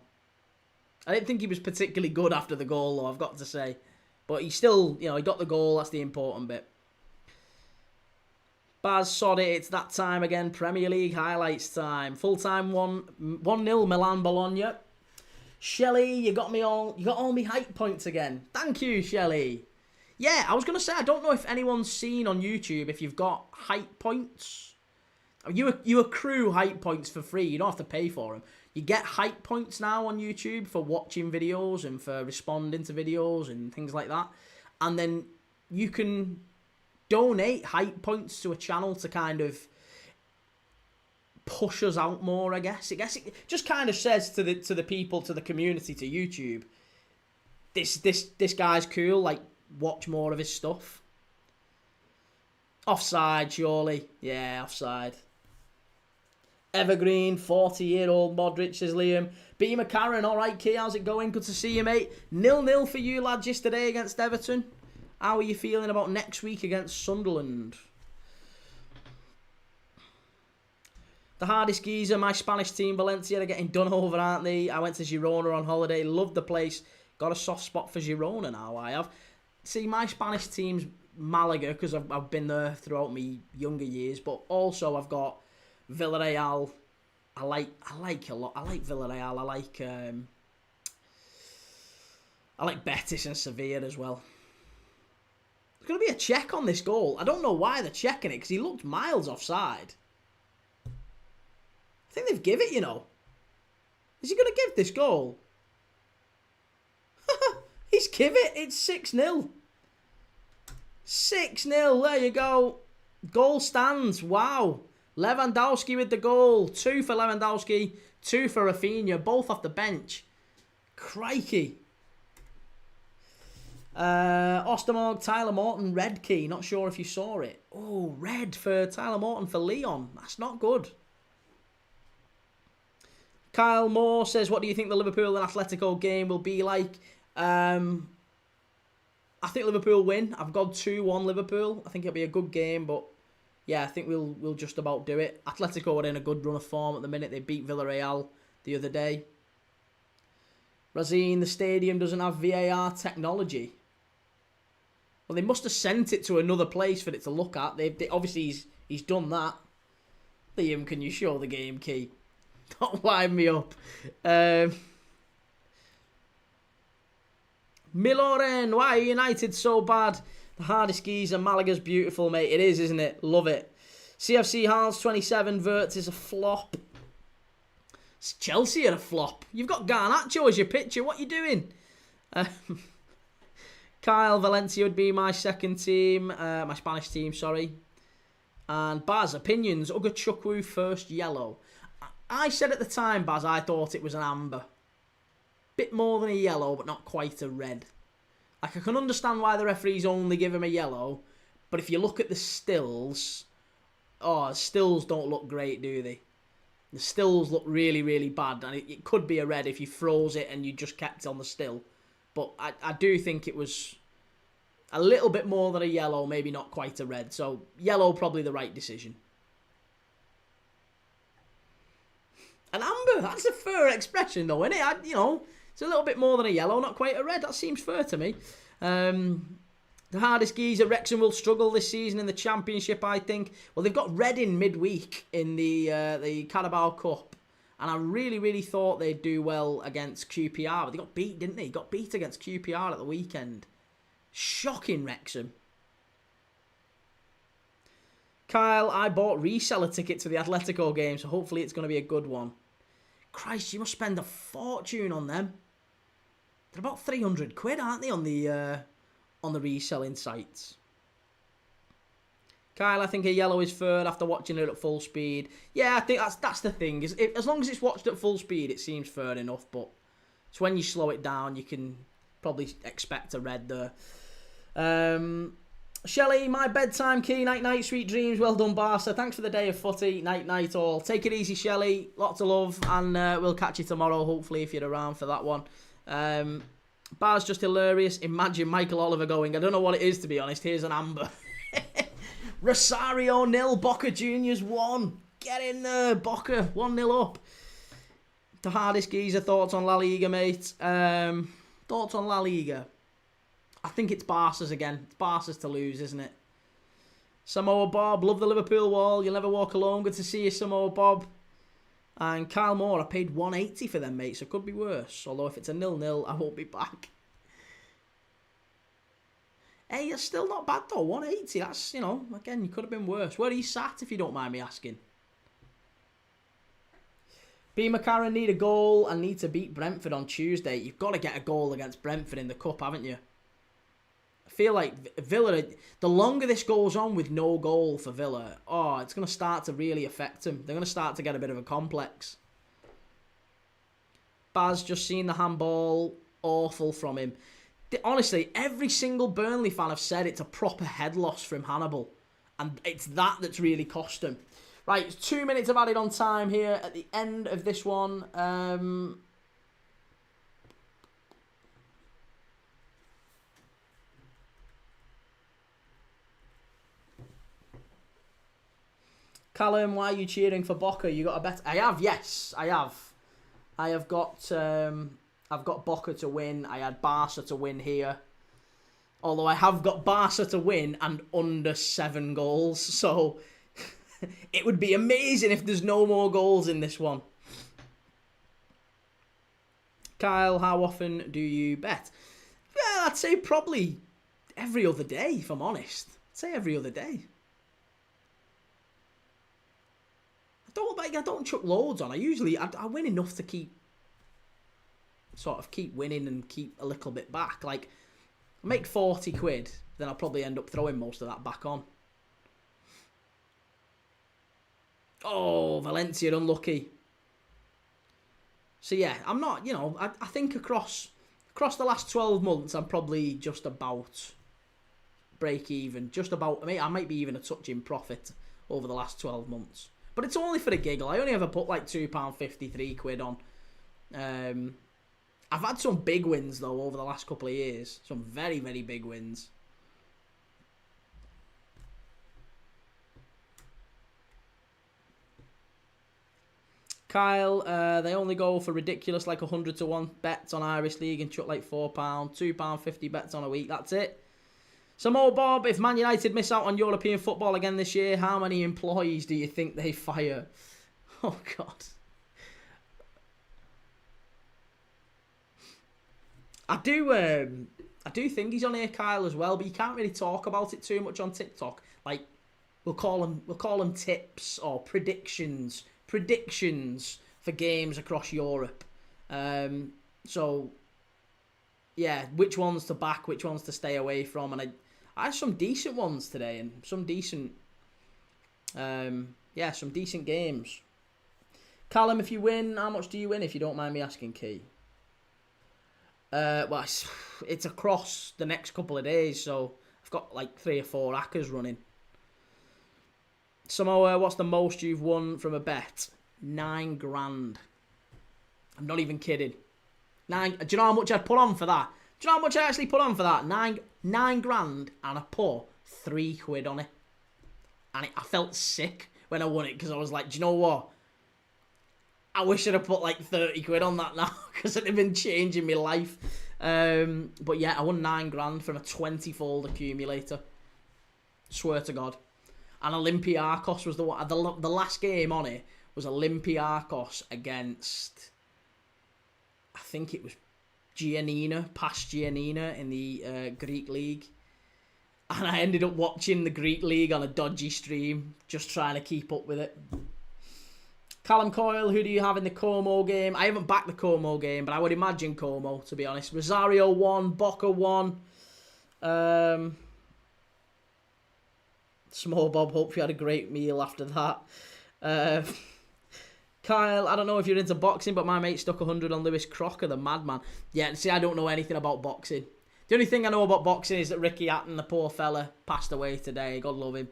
I didn't think he was particularly good after the goal, though, I've got to say. But he still, he got the goal. That's the important bit. Baz, sod it, it's that time again. Premier League highlights time. Full time 1-0 Milan Bologna. Shelley, you got all me hype points again. Thank you, Shelley. Yeah, I was gonna say I don't know if anyone's seen on YouTube if you've got hype points. You accrue hype points for free. You don't have to pay for them. You get hype points now on YouTube for watching videos and for responding to videos and things like that. And then you can donate hype points to a channel to kind of push us out more, I guess. It just kind of says to the people, to the community, to YouTube, this guy's cool, like, watch more of his stuff. Offside, surely. Yeah, offside. Evergreen, 40-year-old Modric, says Liam. B. McCarran, all right, Key, how's it going? Good to see you, mate. 0-0 for you lads yesterday against Everton. How are you feeling about next week against Sunderland? The hardest geezer, my Spanish team, Valencia, are getting done over, aren't they? I went to Girona on holiday, loved the place. Got a soft spot for Girona now, I have. See, my Spanish team's Malaga, because I've been there throughout my younger years, but also I've got Villarreal. I like a lot. I like Villarreal. I like Betis and Sevilla as well. There's going to be a check on this goal. I don't know why they're checking it, because he looked miles offside. I think they've give it, you know. Is he going to give this goal? He's give it. It's 6-0. 6-0. There you go. Goal stands. Wow. Lewandowski with the goal. 2 for Lewandowski. 2 for Rafinha. Both off the bench. Crikey. Ostermorg, Tyler Morton, red key. Not sure if you saw it. Oh, red for Tyler Morton for Leon. That's not good. Kyle Moore says, what do you think the Liverpool and Atletico game will be like? I think Liverpool win. I've got 2-1 Liverpool. I think it'll be a good game, but yeah, I think we'll just about do it. Atletico are in a good run of form at the minute. They beat Villarreal the other day. Razine, the stadium doesn't have VAR technology. Well, they must have sent it to another place for it to look at. They obviously he's done that. Liam, can you show the game key? Don't wind me up. Miloren, why are United so bad? The hardest geezer, Malaga's beautiful, mate. It is, isn't it? Love it. CFC Hals 27, Verts is a flop. Chelsea are a flop. You've got Garnacho as your picture. What are you doing? Kyle, Valencia would be my second team. My Spanish team, sorry. And Baz, opinions. Ugachukwu first yellow. I said at the time, Baz, I thought it was an amber. Bit more than a yellow, but not quite a red. Like, I can understand why the referees only give him a yellow, but if you look at the stills, stills don't look great, do they? The stills look really, really bad, and it could be a red if you froze it and you just kept it on the still. But I do think it was a little bit more than a yellow, maybe not quite a red. So, yellow probably the right decision. An amber, that's a fair expression though, isn't it? It's a little bit more than a yellow, not quite a red. That seems fair to me. The hardest geezer, Wrexham will struggle this season in the Championship, I think. Well, they've got Reading midweek in the Carabao Cup. And I really, really thought they'd do well against QPR. But they got beat, didn't they? Got beat against QPR at the weekend. Shocking, Wrexham. Kyle, I bought reseller tickets to the Atletico game, so hopefully it's going to be a good one. Christ, you must spend a fortune on them. They're about 300 quid, aren't they, on the reselling sites? Kyle, I think a yellow is third after watching it at full speed. Yeah, I think that's the thing. As long as it's watched at full speed, it seems fair enough. But it's when you slow it down, you can probably expect a red there. Shelley, my bedtime key, night, sweet dreams. Well done, Barca. Thanks for the day of footy. Night, all. Take it easy, Shelley. Lots of love, and we'll catch you tomorrow, hopefully, if you're around for that one. Bar's just hilarious. Imagine Michael Oliver going, I don't know what it is, to be honest. Here's an amber. Rosario 0, Boca Juniors 1. Get in there, Boca. 1-0 up. The hardest geezer, thoughts on La Liga, mate? Thoughts on La Liga? I think it's Barca's again. It's Barca's to lose, isn't it? Samoa Bob, love the Liverpool wall. You'll never walk alone. Good to see you, Samoa Bob. And Kyle Moore, I paid 180 for them, mate, so it could be worse. Although if it's a 0-0, I won't be back. Hey, it's still not bad though, 180. That's, you know, again, you could have been worse. Where are you sat, if you don't mind me asking? B. McCarran need a goal and need to beat Brentford on Tuesday. You've got to get a goal against Brentford in the Cup, haven't you? I feel like Villa, the longer this goes on with no goal for Villa, it's going to start to really affect them. They're going to start to get a bit of a complex. Baz, just seen the handball, awful from him. Honestly, every single Burnley fan have said it's a proper head loss from Hannibal. And it's that's really cost him. Right, it's 2 minutes of added on time here at the end of this one. Callum, why are you cheering for Boca? You got a bet? I have, yes, I have. I have got... I've got Boca to win. I had Barca to win here. Although I have got Barca to win and under 7 goals. So it would be amazing if there's no more goals in this one. Kyle, how often do you bet? Well, I'd say probably every other day, if I'm honest. I'd say every other day. I don't chuck loads on. I win enough to keep winning and keep a little bit back. Like, I make 40 quid, then I'll probably end up throwing most of that back on. Oh, Valencia, unlucky. So yeah, I'm not, you know, I think across the last 12 months, I'm probably just about break even. Just about, I might be even a touch in profit over the last 12 months. But it's only for the giggle. I only ever put like £2.50, 3 quid on. I've had some big wins, though, over the last couple of years. Some very, very big wins. Kyle, they only go for ridiculous, like 100 to 1 bets on Irish League and chuck like £4, £2.50 bets on a week. That's it. Samoa Bob, if Man United miss out on European football again this year, how many employees do you think they fire? Oh, God. I do think he's on here, Kyle, as well, but you can't really talk about it too much on TikTok. Like, we'll call them tips or predictions for games across Europe. So yeah, which ones to back, which ones to stay away from, and I had some decent ones today and some decent some decent games. Callum, if you win, how much do you win, if you don't mind me asking, Key? Well, it's across the next couple of days, so I've got like 3 or 4 hackers running. Samoa, what's the most you've won from a bet? 9 grand. I'm not even kidding. Do you know how much I'd put on for that? Do you know how much I actually put on for that? 9 grand, and I put 3 quid on it. And I felt sick when I won it, because I was like, do you know what? I wish I'd have put like 30 quid on that now, because it'd have been changing my life. But yeah, I won 9 grand from a 20-fold accumulator. Swear to God. And Olympiacos was the one. The last game on it was Olympiacos against, I think it was past Giannina in the Greek League. And I ended up watching the Greek League on a dodgy stream, just trying to keep up with it. Callum Coyle, who do you have in the Como game? I haven't backed the Como game, but I would imagine Como, to be honest. Rosario 1, Boca 1. Small Bob, hope you had a great meal after that. Kyle, I don't know if you're into boxing, but my mate stuck 100 on Lewis Crocker, the madman. Yeah, see, I don't know anything about boxing. The only thing I know about boxing is that Ricky Hatton, the poor fella, passed away today. God love him.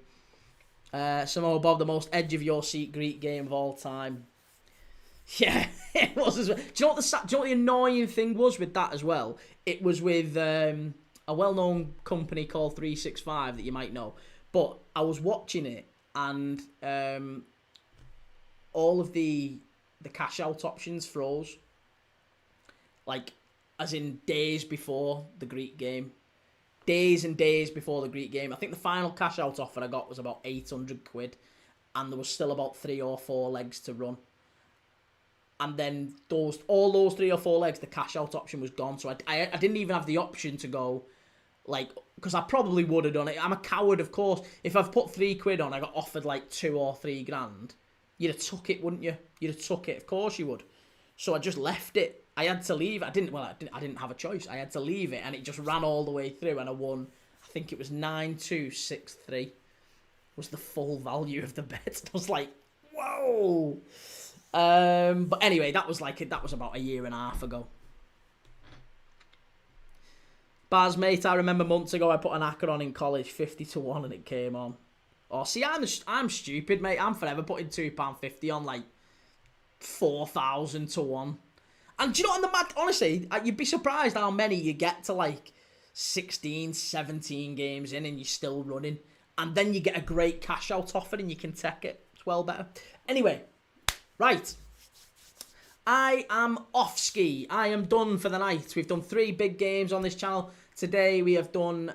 Samoa Bob, the most edge of your seat Greek game of all time. Yeah, it was as well. Do you know what the annoying thing was with that as well? It was with a well-known company called 365 that you might know. But I was watching it, and all of the cash out options froze. Like, as in days before the Greek game. days and days before the Greek game. I think the final cash out offer I got was about 800 quid, and there was still about 3 or 4 legs to run. And then all those 3 or 4 legs, the cash out option was gone. So I didn't even have the option to go, like, because I probably would have done it. I'm a coward, of course. If I've put 3 quid on, I got offered like 2 or 3 grand. You'd have took it, wouldn't you? You'd have took it. Of course you would. So I just left it. I had to leave. I didn't have a choice. I had to leave it, and it just ran all the way through, and I won. I think it was 9,263 was the full value of the bet. I was like, whoa. But anyway, that was about a year and a half ago. Baz, mate, I remember months ago I put an acca on in college, 50-1, and it came on. Oh, see, I'm stupid, mate. I'm forever putting £2.50 on like 4,000-1. And do you know what? In the mad, honestly, you'd be surprised how many you get to like 16, 17 games in, and you're still running. And then you get a great cash out offer, and you can take it. It's well better. Anyway. Right, I am off ski. I am done for the night. We've done 3 big games on this channel. Today we have done,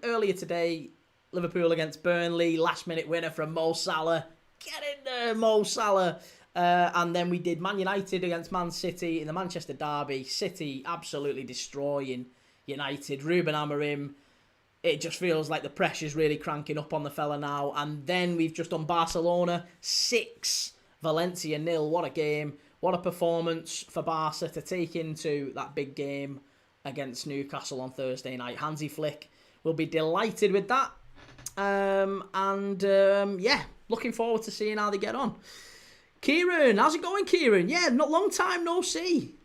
earlier today, Liverpool against Burnley. Last minute winner from Mo Salah. Get in there, Mo Salah. And then we did Man United against Man City in the Manchester derby. City absolutely destroying United. Ruben Amorim. It just feels like the pressure's really cranking up on the fella now. And then we've just done Barcelona 6. Valencia 0. What a game. What a performance for Barca to take into that big game against Newcastle on Thursday night. Hansi Flick will be delighted with that. Yeah, looking forward to seeing how they get on. Kieran, how's it going, Kieran? Yeah, not long time no see.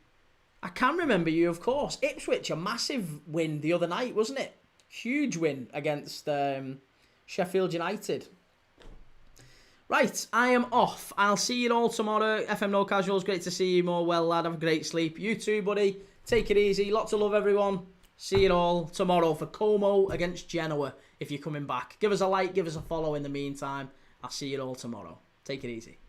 I can remember you, of course. Ipswich, a massive win the other night, wasn't it? Huge win against Sheffield United. Right, I am off. I'll see you all tomorrow. FM No Casuals, great to see you more. Well, lad, have a great sleep. You too, buddy. Take it easy. Lots of love, everyone. See you all tomorrow for Como against Genoa if you're coming back. Give us a like, give us a follow in the meantime. I'll see you all tomorrow. Take it easy.